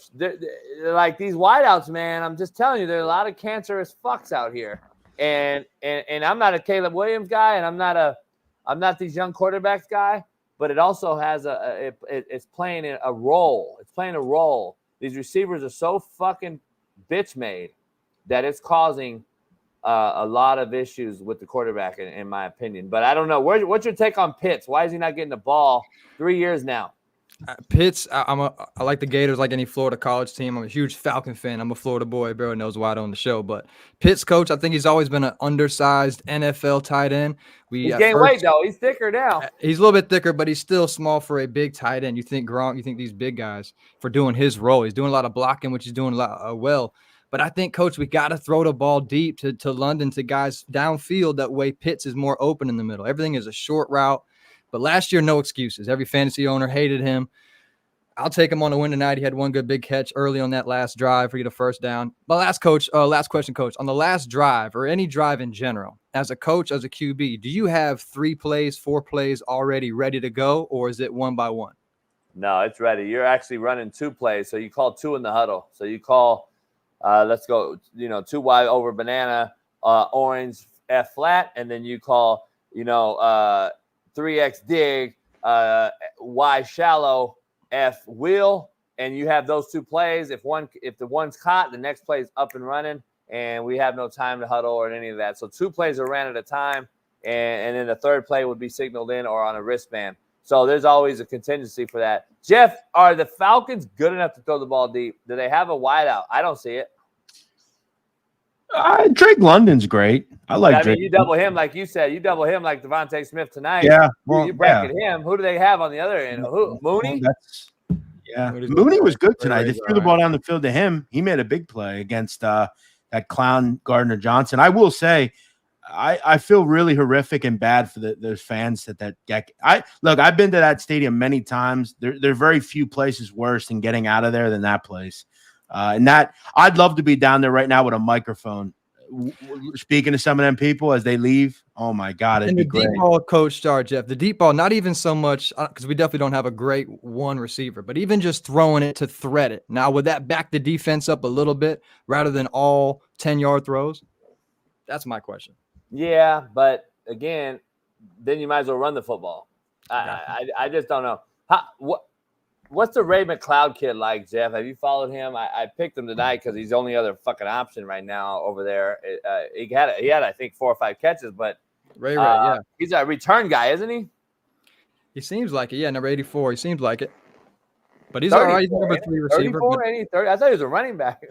like these wideouts, man. I'm just telling you, there are a lot of cancerous fucks out here. And I'm not a Caleb Williams guy, and I'm not these young quarterbacks guy, but it also has it's playing a role. It's playing a role. These receivers are so fucking bitch made that it's causing a lot of issues with the quarterback, in my opinion. But I don't know. What's your take on Pitts? Why is he not getting the ball 3 years now? Pitts, I like the Gators like any Florida college team. I'm a huge Falcon fan. I'm a Florida boy. Everyone knows why I don't on the show. But Pitts, coach, I think he's always been an undersized NFL tight end. He's gained weight, though. He's thicker now. He's a little bit thicker, but he's still small for a big tight end. You think Gronk, you think these big guys for doing his role. He's doing a lot of blocking, which he's doing a lot well. But I think, coach, we got to throw the ball deep to London, to guys downfield. That way Pitts is more open in the middle. Everything is a short route. But last year, no excuses. Every fantasy owner hated him. I'll take him on a win tonight. He had one good big catch early on that last drive for you to first down. But last question, coach. On the last drive or any drive in general, as a coach, as a QB, do you have 3 plays, 4 plays already ready to go, or is it one by one? No, it's ready. You're actually running 2 plays. So you call 2 in the huddle. So you call, let's go, 2 wide over banana, orange, F flat, and then you call, 3X dig, Y shallow, F wheel, and you have those 2 plays. If the one's caught, the next play is up and running, and we have no time to huddle or any of that. So 2 plays are ran at a time, and then the third play would be signaled in or on a wristband. So there's always a contingency for that. Jeff, are the Falcons good enough to throw the ball deep? Do they have a wideout? I don't see it. Drake London's great. I like Drake. You double him, like you said. You double him like Devontae Smith tonight. Yeah. Well, you bracket him. Who do they have on the other end? Who? Mooney? Mooney was good tonight. They threw the ball down the field to him. He made a big play against that clown Gardner Johnson. I will say, I feel really horrific and bad for those fans I've been to that stadium many times. There are very few places worse than getting out of there than that place. And that I'd love to be down there right now with a microphone, speaking to some of them people as they leave. Oh my God. And the deep ball, coach star Jeff, the deep ball, not even so much because we definitely don't have a great one receiver, but even just throwing it to thread it. Now, would that back the defense up a little bit rather than all 10-yard throws? That's my question. Yeah, but again, then you might as well run the football. I just don't know. What's the Ray McLeod kid like, Jeff? Have you followed him? I picked him tonight because he's the only other fucking option right now over there. He had I think 4 or 5 catches, but Ray, yeah, he's a return guy, isn't he? He seems like it. Yeah, number 84. He seems like it. But he's all right. He's number 3 receiver. 34, 30. I thought he was a running back.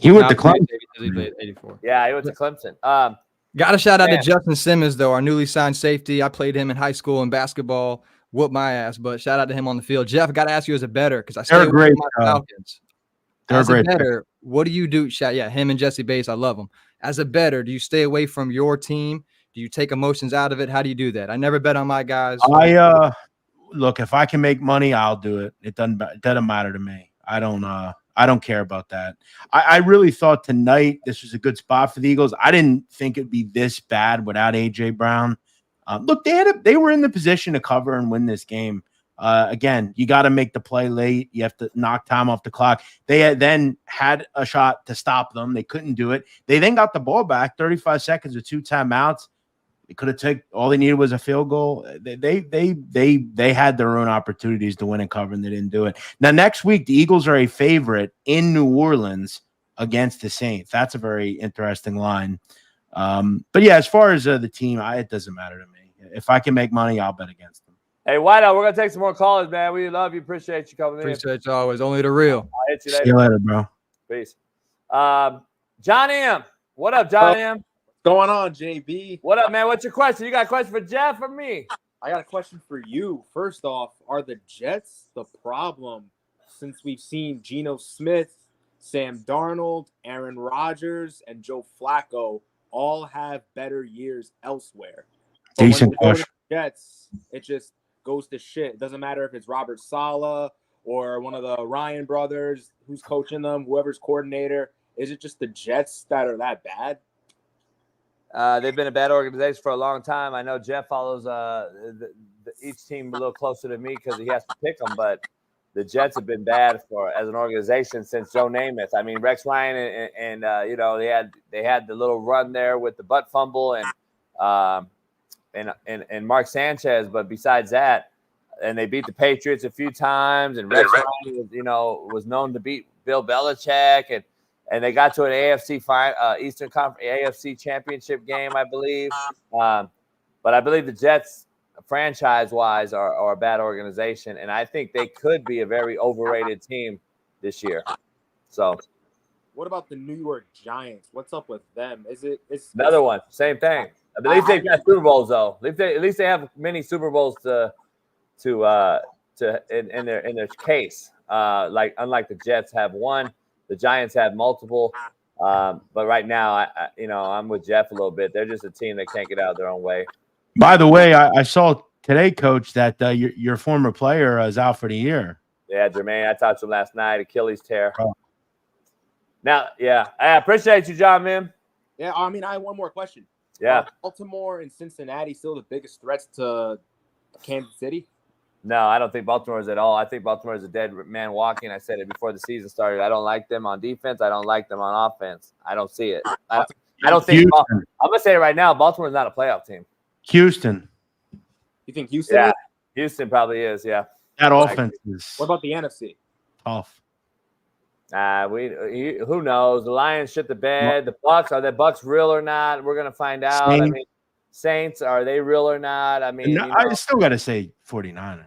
He went to Clemson. He played 84. Yeah, he went to Clemson. Got a shout out to Justin Simmons, though, our newly signed safety. I played him in high school in basketball. Whooped my ass, but shout out to him on the field. Jeff, I got to ask you as a bettor because I stay with my Falcons. As a bettor, what do you do? Him and Jesse Bates, I love them. As a bettor, do you stay away from your team? Do you take emotions out of it? How do you do that? I never bet on my guys. Look, if I can make money, I'll do it. It doesn't matter to me. I don't care about that. I really thought tonight this was a good spot for the Eagles. I didn't think it'd be this bad without AJ Brown. Look, they were in the position to cover and win this game. Again, you got to make the play late. You have to knock time off the clock. They then had a shot to stop them. They couldn't do it. They then got the ball back, 35 seconds with 2 timeouts. They could have taken all they needed was a field goal. They had their own opportunities to win and cover, and they didn't do it. Now, next week, the Eagles are a favorite in New Orleans against the Saints. That's a very interesting line. But yeah, as far as the team, it doesn't matter to me. If I can make money, I'll bet against them. Hey, Whiteout, we're gonna take some more callers, man. We love you. Appreciate you coming in. Appreciate you always. Only the real. I'll hit you See later. you later, bro. Peace. John M. What up, John M? What's going on, JB? What up, man? What's your question? You got a question for Jeff or me? I got a question for you. First off, are the Jets the problem since we've seen Geno Smith, Sam Darnold, Aaron Rodgers, and Joe Flacco all have better years elsewhere? But Decent when they go to question. the Jets, it just goes to shit. It doesn't matter if it's Robert Saleh or one of the Ryan brothers who's coaching them, whoever's coordinator. Is it just the Jets that are that bad? They've been a bad organization for a long time. I know Jeff follows each team a little closer to me because he has to pick them, but the Jets have been bad as an organization since Joe Namath. I mean, Rex Ryan and you know, they had the little run there with the butt fumble and Mark Sanchez, but besides that, and they beat the Patriots a few times, and Rex Ryan was known to beat Bill Belichick, and they got to an Eastern Conference AFC Championship game, I believe. But I believe the Jets, franchise-wise, are a bad organization, and I think they could be a very overrated team this year. So, what about the New York Giants? What's up with them? Is another one? Same thing. At least they've got Super Bowls, though. At least they have many Super Bowls in their case. Unlike the Jets have one. The Giants have multiple, but right now, I'm with Jeff a little bit. They're just a team that can't get out of their own way. By the way, I saw today, Coach, that your former player is out for the year. Yeah, Jermaine, I talked to him last night. Achilles tear. Oh. Now, yeah, I appreciate you, John, man. Yeah, I mean, I have one more question. Yeah. Are Baltimore and Cincinnati still the biggest threats to Kansas City? No, I don't think Baltimore is at all. I think Baltimore is a dead man walking. I said it before the season started. I don't like them on defense. I don't like them on offense. I don't see it. I don't think – I'm going to say it right now. Baltimore is not a playoff team. Houston. You think Houston? Yeah, is? Houston probably is, yeah. That offense is What about the NFC? tough. Who knows? The Lions shit the bed. The Bucks, are the Bucks real or not? We're going to find out. Saints. I mean, Saints, are they real or not? I mean, I still got to say 49ers.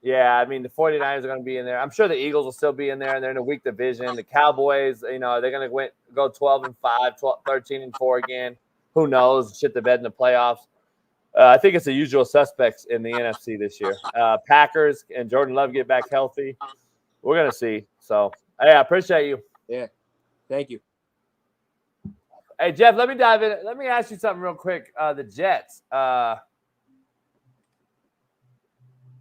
Yeah, I mean, the 49ers are going to be in there. I'm sure the Eagles will still be in there, and they're in a weak division. The Cowboys, they're going to go 12-5, 13-4 again. Who knows? Shit the bed in the playoffs. I think it's the usual suspects in the NFC this year. Packers and Jordan Love get back healthy. We're going to see. So, hey, I appreciate you. Yeah. Thank you. Hey, Jeff, let me dive in. Let me ask you something real quick. The Jets.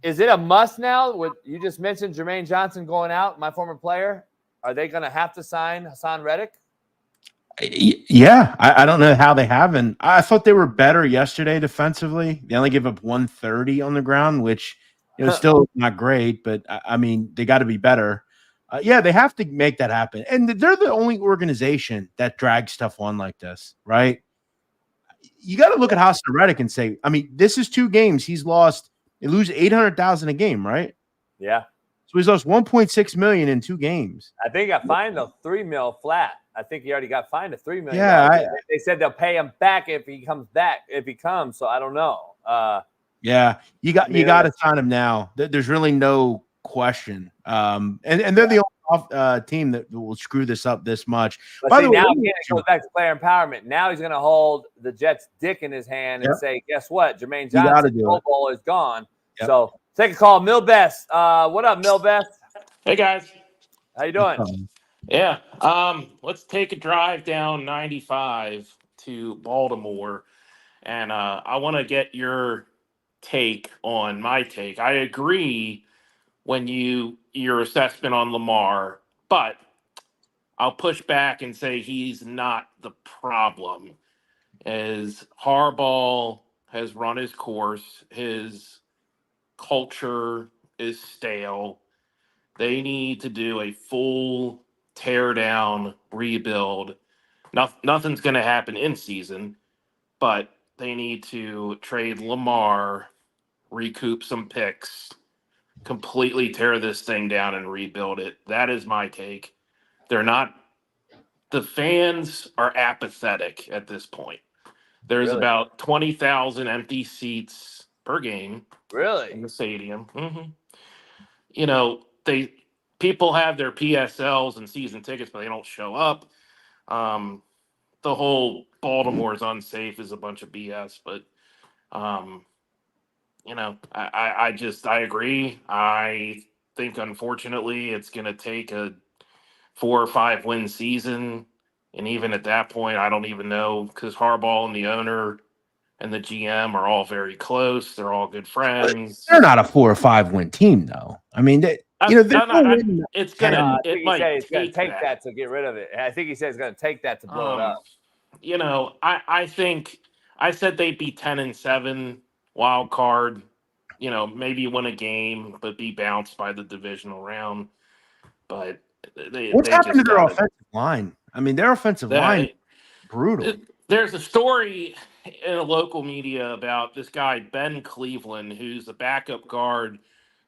Is it a must now? You just mentioned Jermaine Johnson going out, my former player. Are they going to have to sign Hassan Reddick? Yeah, I don't know how they haven't. I thought they were better yesterday defensively. They only gave up 130 on the ground, which still not great, but I mean, they got to be better. Yeah, they have to make that happen. And they're the only organization that drags stuff on like this, right? You got to look at Hassan Reddick and say, I mean, this is 2 games. He's lost. They lose $800,000 a game, right? Yeah. So he's lost $1.6 million in 2 games. I think he got fined $3 million flat. I think he already got fined $3 million. Yeah, they said they'll pay him back if he comes back. If he comes, so I don't know. Yeah, you got to sign him now. There's really no question. And they're the only team that will screw this up this much. But By the way, now it goes back to player empowerment. Now he's going to hold the Jets' dick in his hand and say, "Guess what? Jermaine Johnson, Pro Bowl is gone." Yep. So take a call, Milbest. What up, Milbest? Hey guys, how you doing? Yeah, let's take a drive down 95 to Baltimore, and I want to get your take on my take. I agree when your assessment on Lamar, but I'll push back and say he's not the problem. As Harbaugh has run his course, his culture is stale. They need to do a full tear down, rebuild. Nothing's going to happen in season, but they need to trade Lamar, recoup some picks, completely tear this thing down and rebuild it. That is my take. The fans are apathetic at this point. There's Really? about 20,000 empty seats per game in Really? the stadium. You know, people have their PSLs and season tickets, but they don't show up. The whole Baltimore is unsafe is a bunch of BS. But you know, I agree. I think unfortunately it's going to take a 4 or 5 win season, and even at that point, I don't even know because Harbaugh and the owner and the GM are all very close. They're all good friends. They're not a 4 or 5 win team, though. I mean, It's No, gonna. I It think he said might he's going to take take that to get rid of it. I think he said he's going to take that to blow it up. You know, I think I said they'd be 10-7 wild card. You know, maybe win a game, but be bounced by the divisional round. But what's they happened to just their got offensive line? I mean, their offensive line brutal. There's a story in a local media about this guy Ben Cleveland, who's the backup guard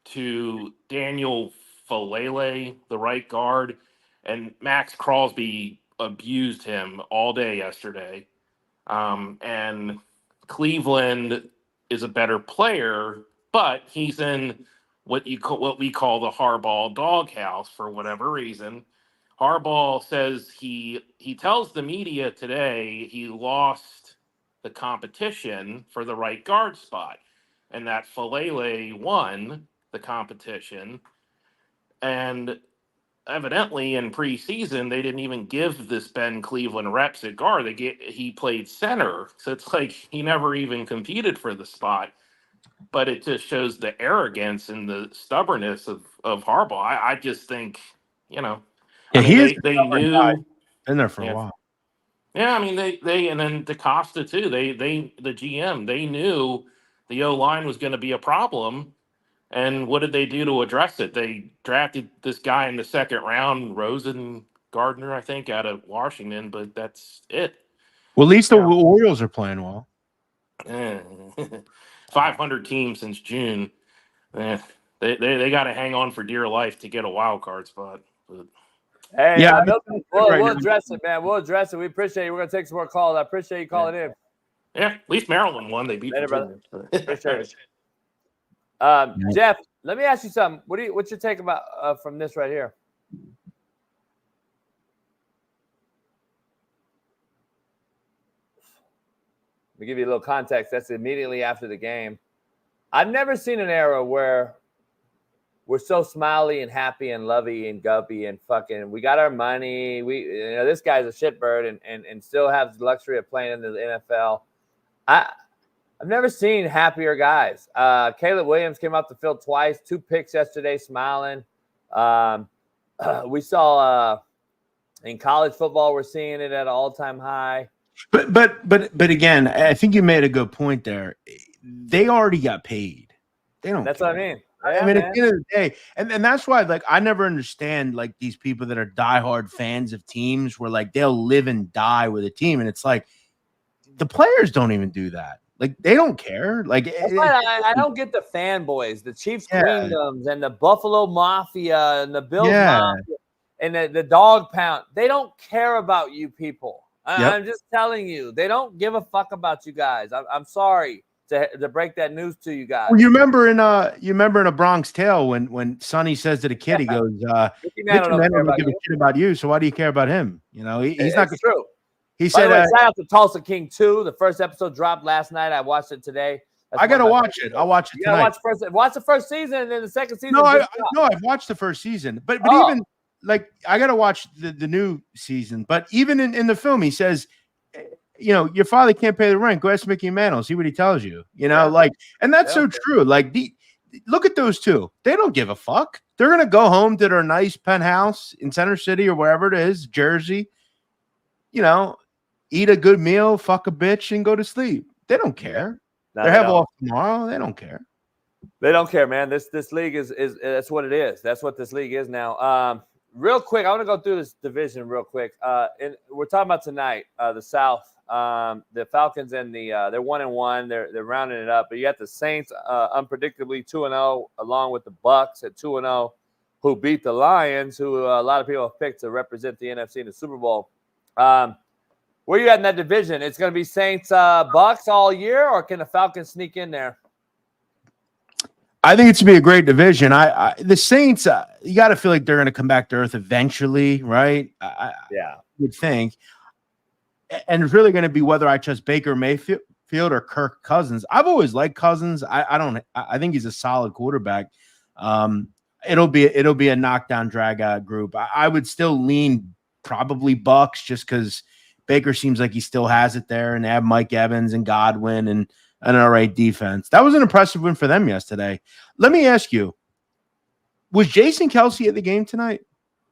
to Daniel Falele, the right guard, and Max Crosby abused him all day yesterday. And Cleveland is a better player, but he's in what we call the Harbaugh doghouse for whatever reason. Harbaugh says he tells the media today he lost the competition for the right guard spot, and that Falele won the competition. And evidently in preseason they didn't even give this Ben Cleveland reps at guard. He played center, so it's like he never even competed for the spot. But it just shows the arrogance and the stubbornness of Harbaugh. I just think, you know, Yeah, I mean, he is they knew. been there for a Yeah, while. yeah. I mean, they and then DaCosta too. The GM, they knew the O line was going to be a problem. And what did they do to address it? They drafted this guy in the second round, Rosen Gardner, I think, out of Washington, but that's it. Well, at least the Yeah. Orioles are playing well. 500 teams since June. They got to hang on for dear life to get a wild card spot. But Hey, Yeah, Milton, we'll address it, man. We'll address it. We appreciate you. We're going to take some more calls. I appreciate you calling in. yeah, at least Maryland won. They beat Later, Virginia. Appreciate it. Jeff, let me ask you something. What's your take about from this right here? Let me give you a little context. That's immediately after the game. I've never seen an era where we're so smiley and happy and lovey and guppy and fucking. We got our money. This guy's a shitbird and still has the luxury of playing in the NFL. I've never seen happier guys. Caleb Williams came off the field twice, 2 picks yesterday, smiling. We saw in college football, we're seeing it at an all-time high. But again, I think you made a good point there. They already got paid. They don't. That's care. what I mean. Yeah, I mean, at the end of the day, and that's why, like, I never understand like these people that are diehard fans of teams, where like they'll live and die with a team, and it's like the players don't even do that. Like they don't care. Like I don't get the fanboys, the Chiefs Queendoms and the Buffalo Mafia and the Bills Mafia and the Dog Pound. They don't care about you people. I'm just telling you, they don't give a fuck about you guys. I'm sorry to break that news to you guys. Well, you remember in A Bronx Tale when Sonny says to the kid, he goes, Mickey Mantle don't give a shit about you, so why do you care about him? You know, he's not true. He By said, the way, shout out to Tulsa King 2. The first episode dropped last night. I watched it today. I gotta watch it. I'll watch it tonight. Watch the first season, and then the second season. No, I've watched the first season, but even like I gotta watch the new season. But even in the film, he says, you know, your father can't pay the rent. Go ask Mickey Mantle, see what he tells you. You know, like, and that's so true. Like, look at those two. They don't give a fuck. They're gonna go home to their nice penthouse in Center City or wherever it is, Jersey. You know, eat a good meal, fuck a bitch, and go to sleep. They don't care. They have off tomorrow. They don't care. They don't care, man. This league is that's what it is. That's what this league is now. Real quick, I want to go through this division real quick. And we're talking about tonight, the South. The Falcons and they're 1-1. They're rounding it up. But you got the Saints unpredictably 2-0, along with the Bucks at 2-0, who beat the Lions, who a lot of people have picked to represent the NFC in the Super Bowl. Where you at in that division? It's going to be Saints Bucks all year, or can the Falcons sneak in there? I think it's to be a great division. The Saints, you got to feel like they're going to come back to earth eventually, right? Yeah. Would think. And it's really going to be whether I trust Baker Mayfield or Kirk Cousins. I've always liked Cousins. I think he's a solid quarterback. It'll be a knockdown drag out group. I would still lean probably Bucks just because Baker seems like he still has it there, and they have Mike Evans and Godwin and an all right defense. That was an impressive win for them yesterday. Let me ask you, was Jason Kelce at the game tonight?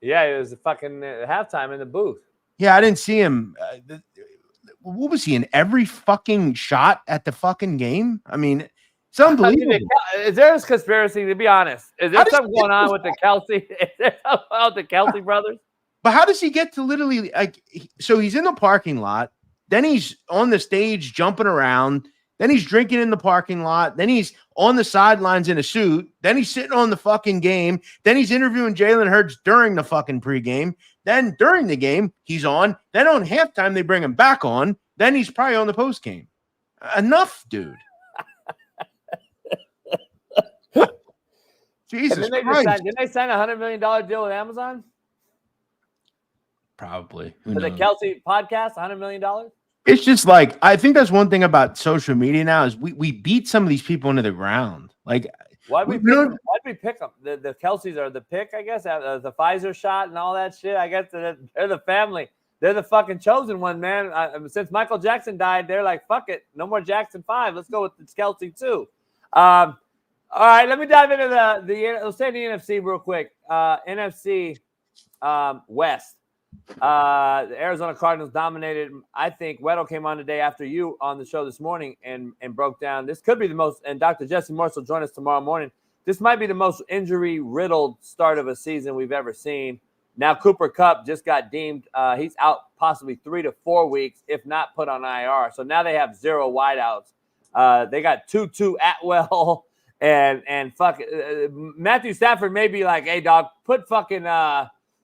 Yeah, it was a fucking halftime in the booth. Yeah, I didn't see him. What was he in every fucking shot at the fucking game? I mean, it's unbelievable. Is there a conspiracy, to be honest? Is there something going on with the Kelce? Is there something about the Kelce brothers? But how does he get to literally so he's in the parking lot, then he's on the stage jumping around, then he's drinking in the parking lot, then he's on the sidelines in a suit, then he's sitting on the fucking game, then he's interviewing Jalen Hurts during the fucking pregame, then during the game he's on, then on halftime they bring him back on, then he's probably on the postgame. Enough, dude. Jesus Christ. Didn't they sign a $100 million deal with Amazon? Probably. For the Kelce podcast, $100 million? It's just like, I think that's one thing about social media now is we beat some of these people into the ground. Like, why'd we pick them? The Kelce's are the pick, I guess, the Pfizer shot and all that shit. I guess they're the family. They're the fucking chosen one, man. Since Michael Jackson died, they're like, fuck it. No more Jackson 5. Let's go with the Kelce 2. All right, let me dive into let's say the NFC real quick. NFC West. The Arizona Cardinals dominated. I think Weddle came on the day after you on the show this morning and broke down. This could be the most, and Dr. Jesse Morse will join us tomorrow morning. This might be the most injury-riddled start of a season we've ever seen. Now Cooper Kupp just got deemed. He's out possibly 3 to 4 weeks, if not put on IR. So now they have 0 wideouts. They got Tutu Atwell and Matthew Stafford may be like, hey, dog, put fucking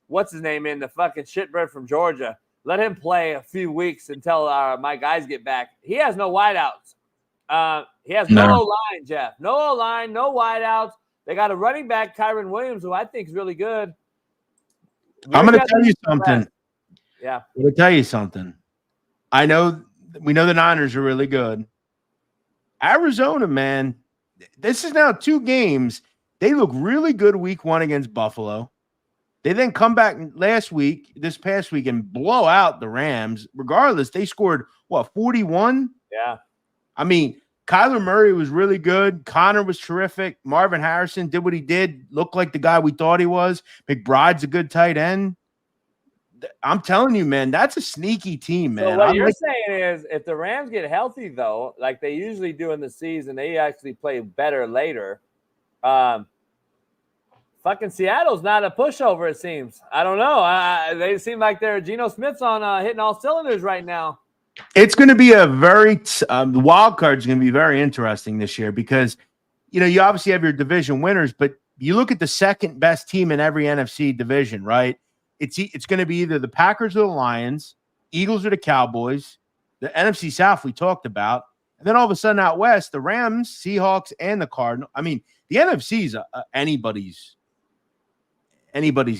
what's his name in the fucking shitbird from Georgia. Let him play a few weeks until my guys get back. He has no wideouts. He has no O-line, Jeff. No O-line, no wideouts. They got a running back, Kyron Williams, who I think is really good. I'm going to tell you something. Yeah. I'm going to tell you something. We know the Niners are really good. Arizona, man, this is now 2 games. They look really good week 1 against Buffalo. They then come back this past week, and blow out the Rams. Regardless, they scored, 41? Yeah. I mean, Kyler Murray was really good. Connor was terrific. Marvin Harrison did what he did. Looked like the guy we thought he was. McBride's a good tight end. I'm telling you, man, that's a sneaky team, man. So what you're saying is if the Rams get healthy, though, like they usually do in the season, they actually play better later. Fucking Seattle's not a pushover, it seems. I don't know. They seem like they're Geno Smith's on hitting all cylinders right now. It's going to be a very the wild card is going to be very interesting this year because, you obviously have your division winners, but you look at the second best team in every NFC division, right? It's going to be either the Packers or the Lions, Eagles or the Cowboys, the NFC South we talked about, and then all of a sudden out west, the Rams, Seahawks, and the Cardinals. I mean, the NFC is anybody's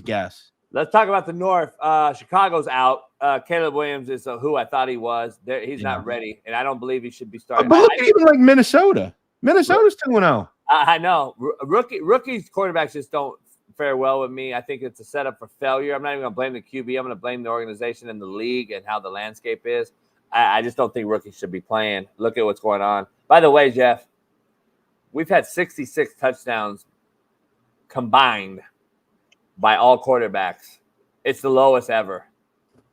guess. Let's talk about the North. Chicago's out. Caleb Williams is who I thought he was. He's not ready, and I don't believe he should be starting. But look at even like Minnesota. Minnesota's 2-0. I know. Rookies quarterbacks just don't fare well with me. I think it's a setup for failure. I'm not even going to blame the QB. I'm going to blame the organization and the league and how the landscape is. I just don't think rookies should be playing. Look at what's going on. By the way, Jeff, we've had 66 touchdowns combined by all quarterbacks. It's the lowest ever.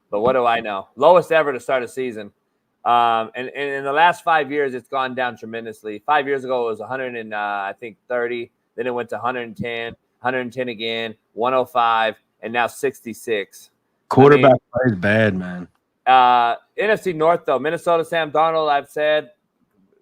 But what do I know? Lowest ever to start a season. And in the last 5 years, it's gone down tremendously. 5 years ago, it was 130. Then it went to 110, 110 again, 105, and now 66. Quarterback play is bad, man. NFC North, though. Minnesota, Sam Darnold, I've said,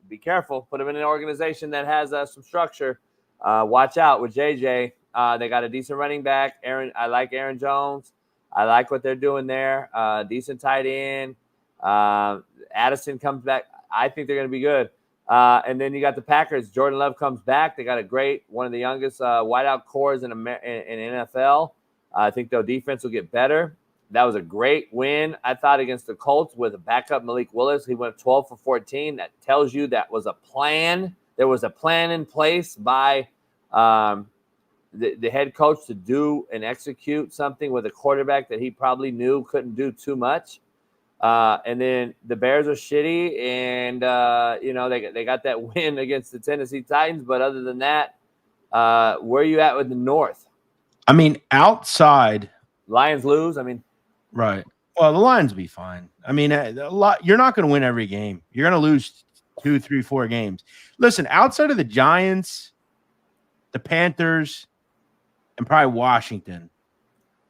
be careful. Put him in an organization that has some structure. Watch out with JJ. They got a decent running back. I like Aaron Jones. I like what they're doing there. Decent tight end. Addison comes back. I think they're going to be good. And then you got the Packers. Jordan Love comes back. They got one of the youngest wideout cores in NFL. I think their defense will get better. That was a great win, I thought, against the Colts with a backup Malik Willis. He went 12 for 14. That tells you that was a plan. There was a plan in place by the head coach to do and execute something with a quarterback that he probably knew couldn't do too much. And then the Bears are shitty, and they got that win against the Tennessee Titans. But other than that, where are you at with the North? I mean, outside Lions lose. Right. Well, the Lions will be fine. I mean, you're not going to win every game. You're going to lose 2, 3, 4 games. Listen, outside of the Giants, the Panthers, and probably Washington,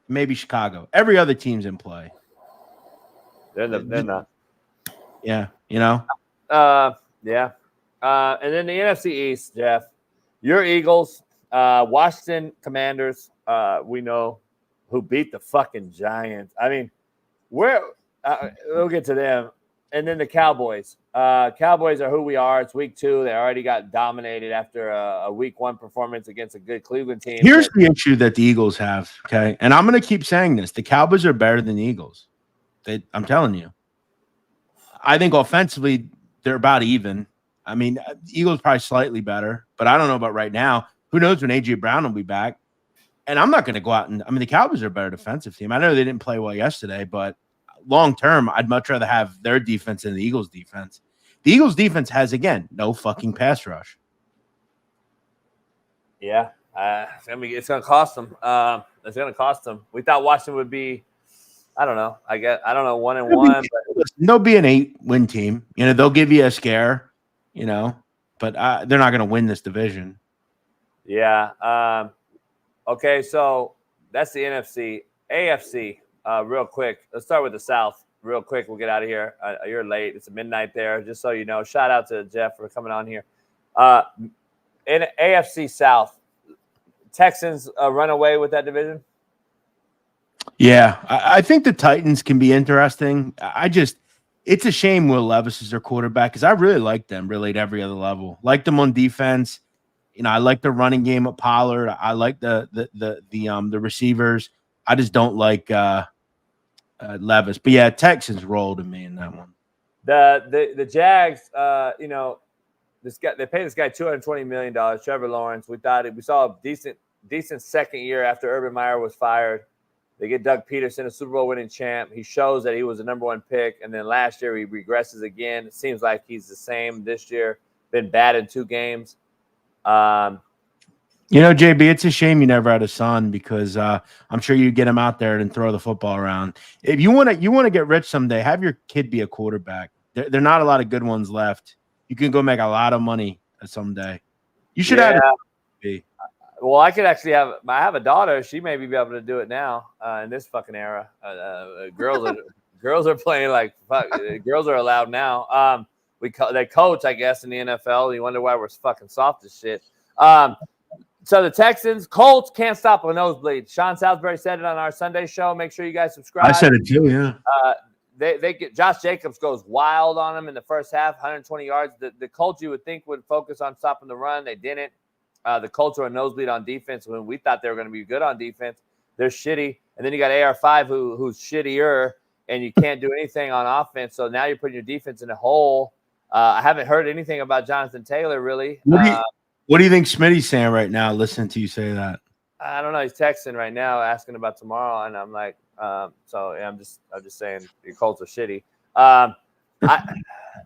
maybe Chicago, every other team's in play. They're not. Yeah, Yeah. And then the NFC East, Jeff. Your Eagles, Washington Commanders, we know, who beat the fucking Giants. We'll get to them. And then the Cowboys. Cowboys are who we are. It's week 2. They already got dominated after a week 1 performance against a good Cleveland team. Here's the issue that the Eagles have, okay? And I'm going to keep saying this. The Cowboys are better than the Eagles. I'm telling you. I think offensively, they're about even. I mean, Eagles probably slightly better, but I don't know about right now. Who knows when A.J. Brown will be back? And I'm not going to go out the Cowboys are a better defensive team. I know they didn't play well yesterday, but long term, I'd much rather have their defense than the Eagles' defense. The Eagles' defense has, again, no fucking pass rush. Yeah, it's going to cost them. It's going to cost them. We thought Washington would be, I don't know. I don't know, 1-1. But they'll be an 8-win team. They'll give you a scare. But they're not going to win this division. Yeah. Okay, so that's the NFC. AFC, real quick. Let's start with the South real quick. We'll get out of here. You're late. It's midnight there, just so you know. Shout out to Jeff for coming on here. In AFC South, Texans run away with that division? Yeah, I think the Titans can be interesting. It's a shame Will Levis is their quarterback because I really like them really at every other level. Like them on defense. I like the running game at Pollard. I like the receivers. I just don't like Levis. But yeah, Texans rolled to me in that one. The Jags, this guy, they paid this guy $220 million, Trevor Lawrence. We saw a decent second year after Urban Meyer was fired. They get Doug Peterson, a Super Bowl winning champ. He shows that he was the number 1 pick, and then last year he regresses again. It seems like he's the same this year. Been bad in 2 games. JB, it's a shame you never had a son because I'm sure you get him out there and throw the football around. If you want to get rich someday, have your kid be a quarterback. There are not a lot of good ones left. You can go make a lot of money someday. You should have. Well, I could actually I have a daughter. She may be able to do it now in this fucking era. Girls are playing like fuck. Girls are allowed now. They coach, I guess, in the NFL. You wonder why we're fucking soft as shit. So the Texans, Colts can't stop a nosebleed. Sean Salisbury said it on our Sunday show. Make sure you guys subscribe. I said it too, yeah. They get Josh Jacobs goes wild on them in the first half, 120 yards. The Colts you would think would focus on stopping the run. They didn't. The Colts are a nosebleed on defense when we thought they were going to be good on defense. They're shitty. And then you got AR5 who's shittier, and you can't do anything on offense. So now you're putting your defense in a hole. I haven't heard anything about Jonathan Taylor, really. What do you think Smitty's saying right now, listening to you say that? I don't know. He's texting right now asking about tomorrow, and I'm like, I'm just saying your Colts are shitty. And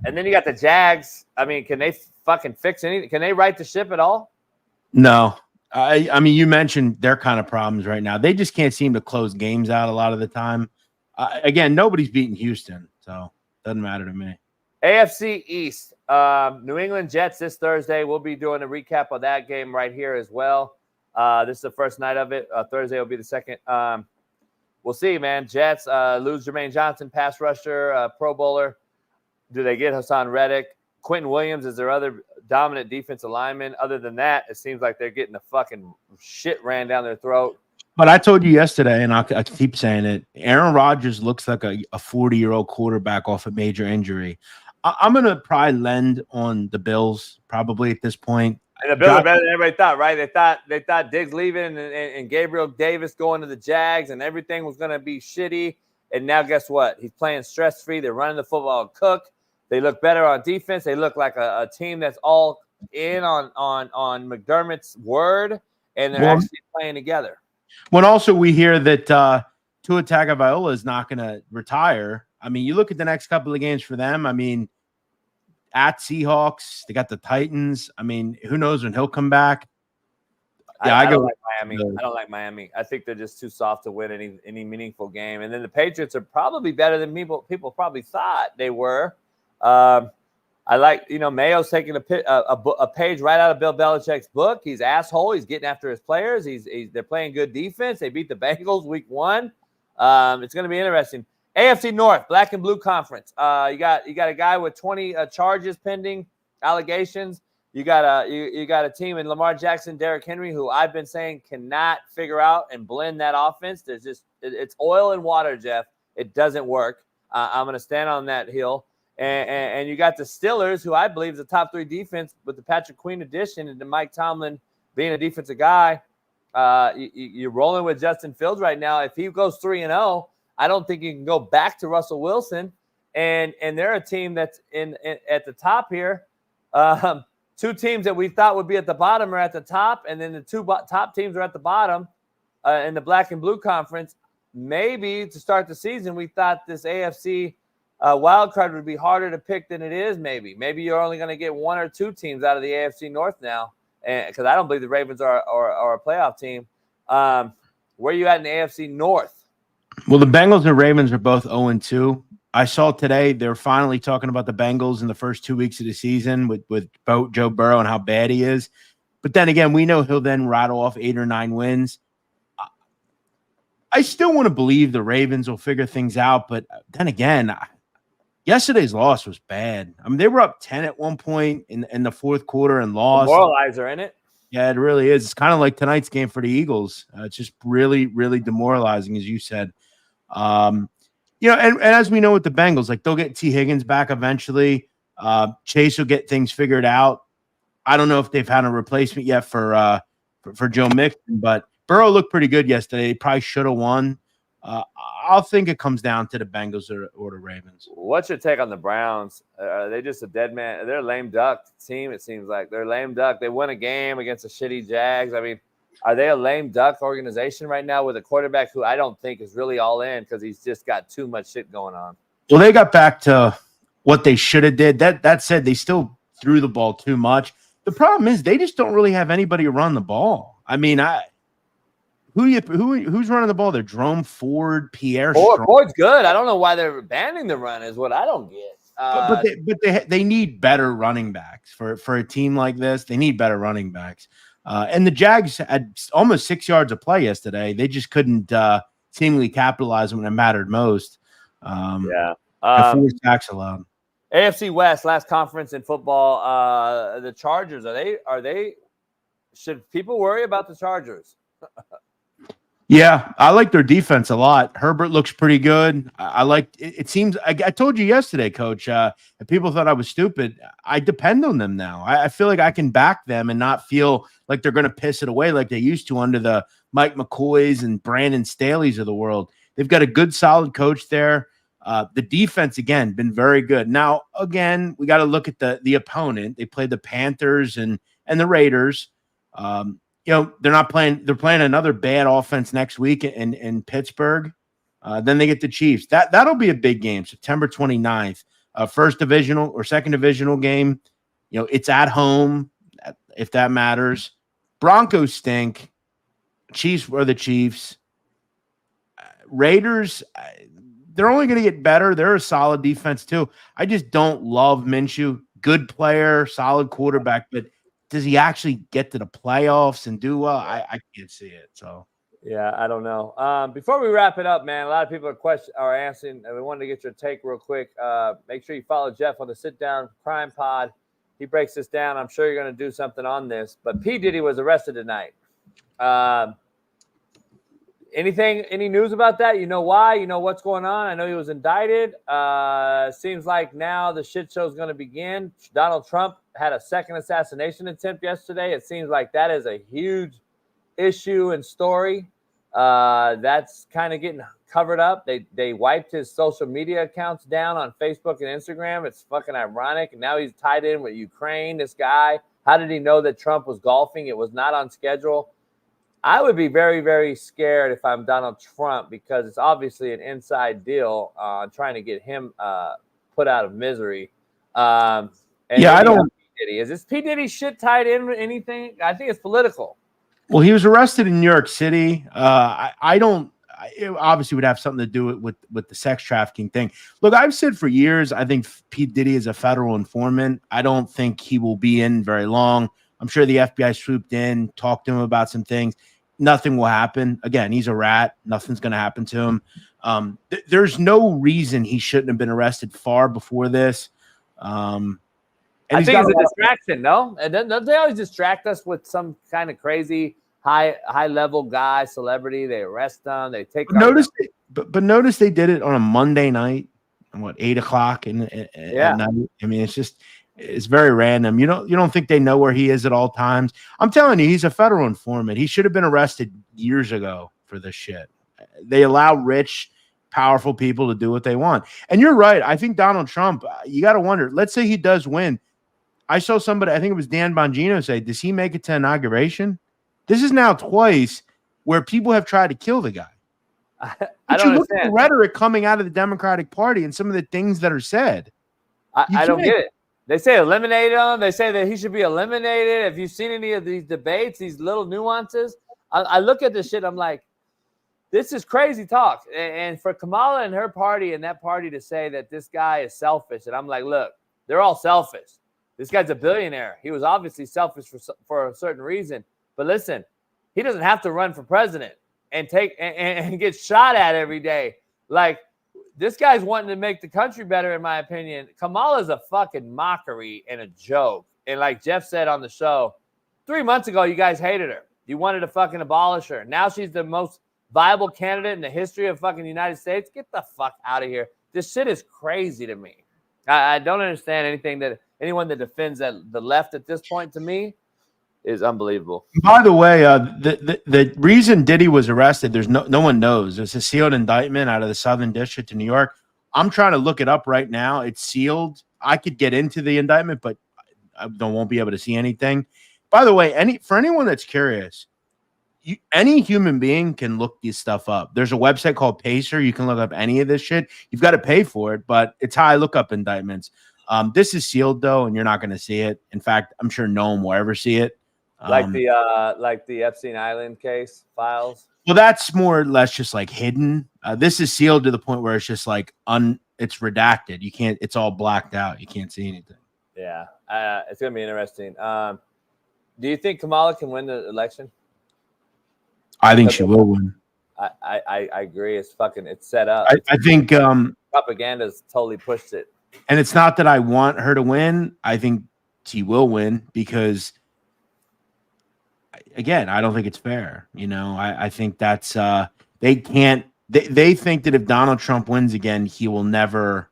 then you got the Jags. Can they fucking fix anything? Can they right the ship at all? No. I mean, you mentioned their kind of problems right now. They just can't seem to close games out a lot of the time. Again, nobody's beating Houston, so it doesn't matter to me. AFC East, New England Jets this Thursday. We'll be doing a recap of that game right here as well. This is the first night of it. Thursday will be the second. We'll see, man. Jets lose Jermaine Johnson, pass rusher, Pro Bowler. Do they get Hassan Reddick? Quentin Williams is their other dominant defensive lineman. Other than that, it seems like they're getting the fucking shit ran down their throat. But I told you yesterday, and I keep saying it, Aaron Rodgers looks like a 40-year-old quarterback off a major injury. I'm going to probably lend on the Bills probably at this point. And the Bills are better than everybody thought, right? They thought Diggs leaving and Gabriel Davis going to the Jags and everything was going to be shitty. And now guess what? He's playing stress-free. They're running the football cook. They look better on defense. They look like a team that's all in on McDermott's word, and they're actually playing together. When also we hear that Tua Tagovailoa is not going to retire. I mean, you look at the next couple of games for them. I mean, at Seahawks, they got the Titans. I mean, who knows when he'll come back? Yeah, I don't like Miami. I don't like Miami. I think they're just too soft to win any meaningful game. And then the Patriots are probably better than people probably thought they were. I like, Mayo's taking a page right out of Bill Belichick's book. He's asshole. He's getting after his players. They're playing good defense. They beat the Bengals week 1. It's going to be interesting. AFC North, Black and Blue Conference. You got a guy with 20 charges pending, allegations. You got a team in Lamar Jackson, Derrick Henry, who I've been saying cannot figure out and blend that offense. It's oil and water, Jeff. It doesn't work. I'm going to stand on that hill. And you got the Steelers, who I believe is the top 3 defense with the Patrick Queen addition and the Mike Tomlin being a defensive guy. You're rolling with Justin Fields right now. If he goes 3-0, I don't think you can go back to Russell Wilson. And they're a team that's at the top here. 2 teams that we thought would be at the bottom are at the top, and then the 2 top teams are at the bottom in the Black and Blue Conference. Maybe to start the season, we thought this AFC wild card would be harder to pick than it is. Maybe you're only going to get 1 or 2 teams out of the AFC North now, because I don't believe the Ravens are a playoff team. Where are you at in the AFC North? Well, the Bengals and Ravens are both 0-2. I saw today they're finally talking about the Bengals in the first 2 weeks of the season with Joe Burrow and how bad he is. But then again, we know he'll then rattle off 8 or 9 wins. I still want to believe the Ravens will figure things out, but then again, yesterday's loss was bad. I mean, they were up 10 at one point in the fourth quarter and lost. Demoralizer, isn't it? Yeah, it really is. It's kind of like tonight's game for the Eagles. It's just really, really demoralizing, as you said. And as we know with the Bengals, like they'll get T. Higgins back eventually. Chase will get things figured out. I don't know if they've had a replacement yet for Joe Mixon, but Burrow looked pretty good yesterday. He probably should have won. I'll think it comes down to the Bengals or the Ravens. What's your take on the Browns? Are they just a dead man? They're a lame duck team, it seems like. They're lame duck. They won a game against the shitty Jags. I mean, are they a lame duck organization right now with a quarterback who I don't think is really all in because he's just got too much shit going on? Well, they got back to what they should have did. That said, they still threw the ball too much. The problem is they just don't really have anybody to run the ball. I mean, who's running the ball? They're Jerome Ford, Pierre. Ford's good. I don't know why they're banning the run is what I don't get. But they need better running backs for a team like this. They need better running backs. And the Jags had almost 6 yards of play yesterday. They just couldn't seemingly capitalize when it mattered most. 4 sacks allowed. AFC West, last conference in football. The Chargers, are they? Should people worry about the Chargers? Yeah, I like their defense a lot. Herbert looks pretty good. I like it. Seems I told you yesterday, Coach. If people thought I was stupid, I depend on them now. I feel like I can back them and not feel like they're going to piss it away like they used to under the Mike McCoys and Brandon Staley's of the world. They've got a good, solid coach there. The defense, again, been very good. Now, again, we got to look at the opponent. They played the Panthers and the Raiders. They're not playing. They're playing another bad offense next week in Pittsburgh. Then they get the Chiefs. That'll be a big game, September 29th. First divisional or second divisional game. It's at home, if that matters. Broncos stink. Chiefs are the Chiefs. Raiders, they're only going to get better. They're a solid defense too. I just don't love Minshew. Good player, solid quarterback, but does he actually get to the playoffs and do well? I can't see it. So yeah, I don't know. Before we wrap it up, man, a lot of people are asking, and we wanted to get your take real quick. Make sure you follow Jeff on the Sit Down Crime Pod. He breaks this down. I'm sure you're going to do something on this. But P. Diddy was arrested tonight. Any news about that? You know why? You know what's going on? I know he was indicted. Seems like now the shit show is going to begin. Donald Trump had a second assassination attempt yesterday. It seems like that is a huge issue and story. That's kind of getting covered up. They wiped his social media accounts down on Facebook and Instagram. It's fucking ironic. And now he's tied in with Ukraine. This guy, how did he know that Trump was golfing? It was not on schedule. I would be very, very scared if I'm Donald Trump because it's obviously an inside deal trying to get him put out of misery. And Yeah, I don't. P. Diddy. Is this P. Diddy shit tied in with anything? I think it's political. Well, he was arrested in New York City. I don't. It obviously would have something to do with the sex trafficking thing. Look, I've said for years, I think Pete Diddy is a federal informant. I don't think he will be in very long. I'm sure the FBI swooped in, talked to him about some things. Nothing will happen. Again, he's a rat. Nothing's going to happen to him. There's no reason he shouldn't have been arrested far before this. I think it's a distraction, no? And then don't they always distract us with some kind of crazy high level guy, celebrity? They arrest them. They take. Notice they did it on a Monday night, at 8 o'clock at night. I mean, it's very random. You don't think they know where he is at all times. I'm telling you, he's a federal informant. He should have been arrested years ago for this shit. They allow rich, powerful people to do what they want. And you're right. I think Donald Trump, you got to wonder, let's say he does win. I saw somebody, I think it was Dan Bongino, say, does he make it to inauguration? This is now twice where people have tried to kill the guy. I don't look understand at the rhetoric coming out of the Democratic Party and some of the things that are said. I don't get it. They say eliminate him. They say that he should be eliminated. Have you seen any of these debates, these little nuances? I look at this shit. I'm like, this is crazy talk. And for Kamala and her party and that party to say that this guy is selfish, and I'm like, look, they're all selfish. This guy's a billionaire. He was obviously selfish for a certain reason. But listen, he doesn't have to run for president and get shot at every day. Like, this guy's wanting to make the country better, in my opinion. Kamala's a fucking mockery and a joke. And like Jeff said on the show, 3 months ago, you guys hated her. You wanted to fucking abolish her. Now she's the most viable candidate in the history of fucking the United States. Get the fuck out of here. This shit is crazy to me. I don't understand anyone that defends the left at this point, to me, is unbelievable. By the way, the reason Diddy was arrested, there's no one knows. It's a sealed indictment out of the Southern District of New York. I'm trying to look it up right now. It's sealed. I could get into the indictment, but I won't be able to see anything. By the way, for anyone that's curious, any human being can look this stuff up. There's a website called Pacer. You can look up any of this shit. You've got to pay for it, but it's how I look up indictments. This is sealed though, and you're not going to see it. In fact, I'm sure no one will ever see it. Like the Epstein Island case files. Well, that's more or less just like hidden. This is sealed to the point where it's just like it's redacted. You can't. It's all blacked out. You can't see anything. Yeah, it's gonna be interesting. Do you think Kamala can win the election? I think she will win. I agree. It's set up. I think propaganda's totally pushed it. And it's not that I want her to win. I think she will win because, again, I don't think it's fair. I think that's they can't. They think that if Donald Trump wins again, he will never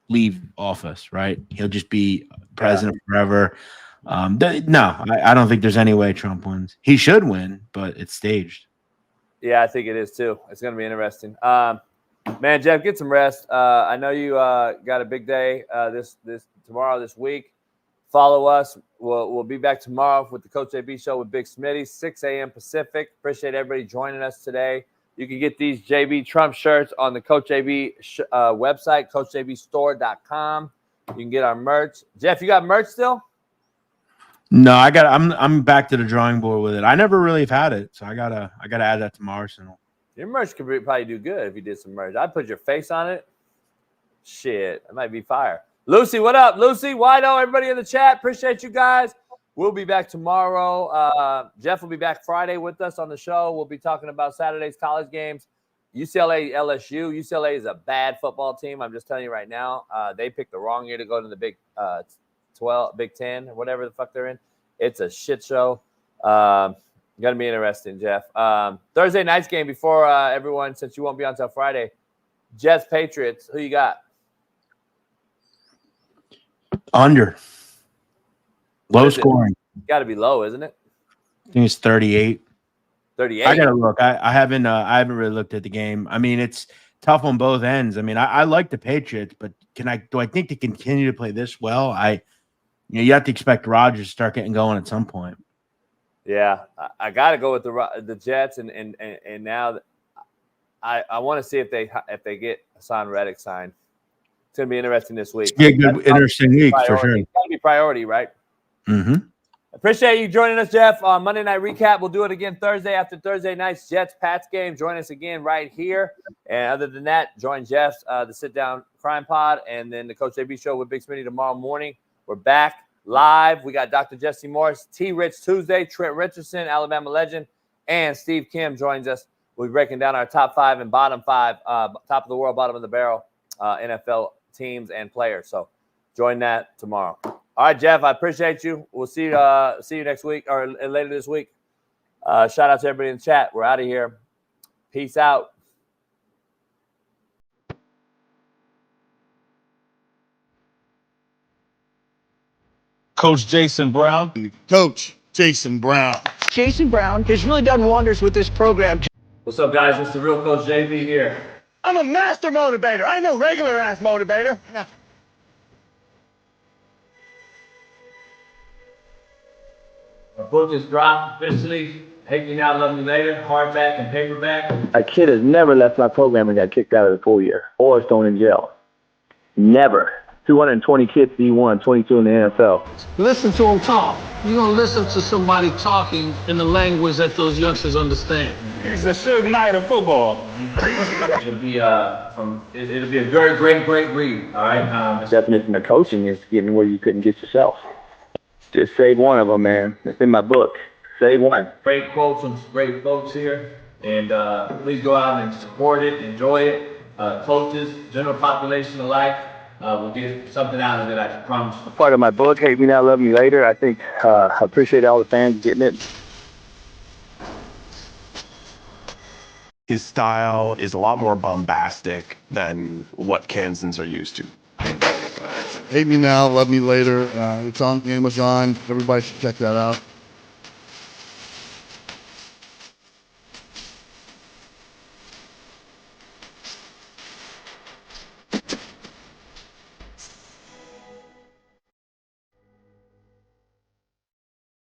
leave office. Right? He'll just be president forever. No, I don't think there's any way Trump wins. He should win, but it's staged. Yeah, I think it is too. It's going to be interesting. Man, Jeff, get some rest. I know you got a big day this week. Follow us. We'll be back tomorrow with the Coach AB Show with Big Smitty, 6 a.m. Pacific. Appreciate everybody joining us today. You can get these JB Trump shirts on the Coach AB website, CoachJBStore.com. You can get our merch. Jeff, you got merch still? No, I'm back to the drawing board with it. I never really have had it, so I gotta add that to my arsenal. Your merch could probably do good if you did some merch. I'd put your face on it. Shit, it might be fire. Lucy, what up? Lucy, Wido, everybody in the chat. Appreciate you guys. We'll be back tomorrow. Jeff will be back Friday with us on the show. We'll be talking about Saturday's college games. UCLA, LSU. UCLA is a bad football team. I'm just telling you right now. They picked the wrong year to go to the Big 12, Big 10, or whatever the fuck they're in. It's a shit show. Gonna be interesting, Jeff. Thursday night's game before everyone, since you won't be on until Friday. Jets Patriots. Who you got? Under. Low What is it? scoring. Got to be low, isn't it? I think it's 38. 38. I gotta look. I haven't really looked at the game. I mean, it's tough on both ends. I mean, I like the Patriots, but do I think they continue to play this well? You have to expect Rodgers to start getting going at some point. Yeah, I got to go with the Jets, and now I want to see if they get Hassan Reddick signed. It's gonna be interesting this week. It's a good, interesting week for sure. It's gotta be priority, right? Mm-hmm. Appreciate you joining us, Jeff, on Monday Night Recap. We'll do it again Thursday after Thursday night's Jets-Pats game. Join us again right here. And other than that, join Jeff, the Sit Down Crime Pod, and then the Coach JB Show with Big Smitty tomorrow morning. We're back live. We got Dr. Jesse Morris, T-Rich Tuesday, Trent Richardson, Alabama legend, and Steve Kim joins us. We'll be breaking down our top 5 and bottom 5, top of the world, bottom of the barrel, NFL teams and players. So join that tomorrow. All right, Jeff, I appreciate you. We'll see you next week or later this week. Shout out to everybody in the chat. We're out of here. Peace out. Coach Jason Brown. Coach Jason Brown. Jason Brown has really done wonders with this program. What's up, guys? It's the real Coach JB here. I'm a master motivator. I know regular ass motivator. Our book is dropped officially. Hate Me Now, Love Me Later, hardback and paperback. A kid has never left my program and got kicked out of the 4 year or is thrown in jail. Never. 220 kids D1, 22 in the NFL. Listen to them talk. You're going to listen to somebody talking in the language that those youngsters understand. It's a Suge Knight of football. It'll be a very great read. All right. Definition of coaching is getting where you couldn't get yourself. Just save one of them, man. It's in my book. Save one. Great quotes from great folks here, and please go out and support it, enjoy it. Coaches, general population alike. We'll get something out of it, I promise. Part of my book, Hate Me Now, Love Me Later. I think I appreciate all the fans getting it. His style is a lot more bombastic than what Kansans are used to. Hate Me Now, Love Me Later. It's on Amazon. Everybody should check that out.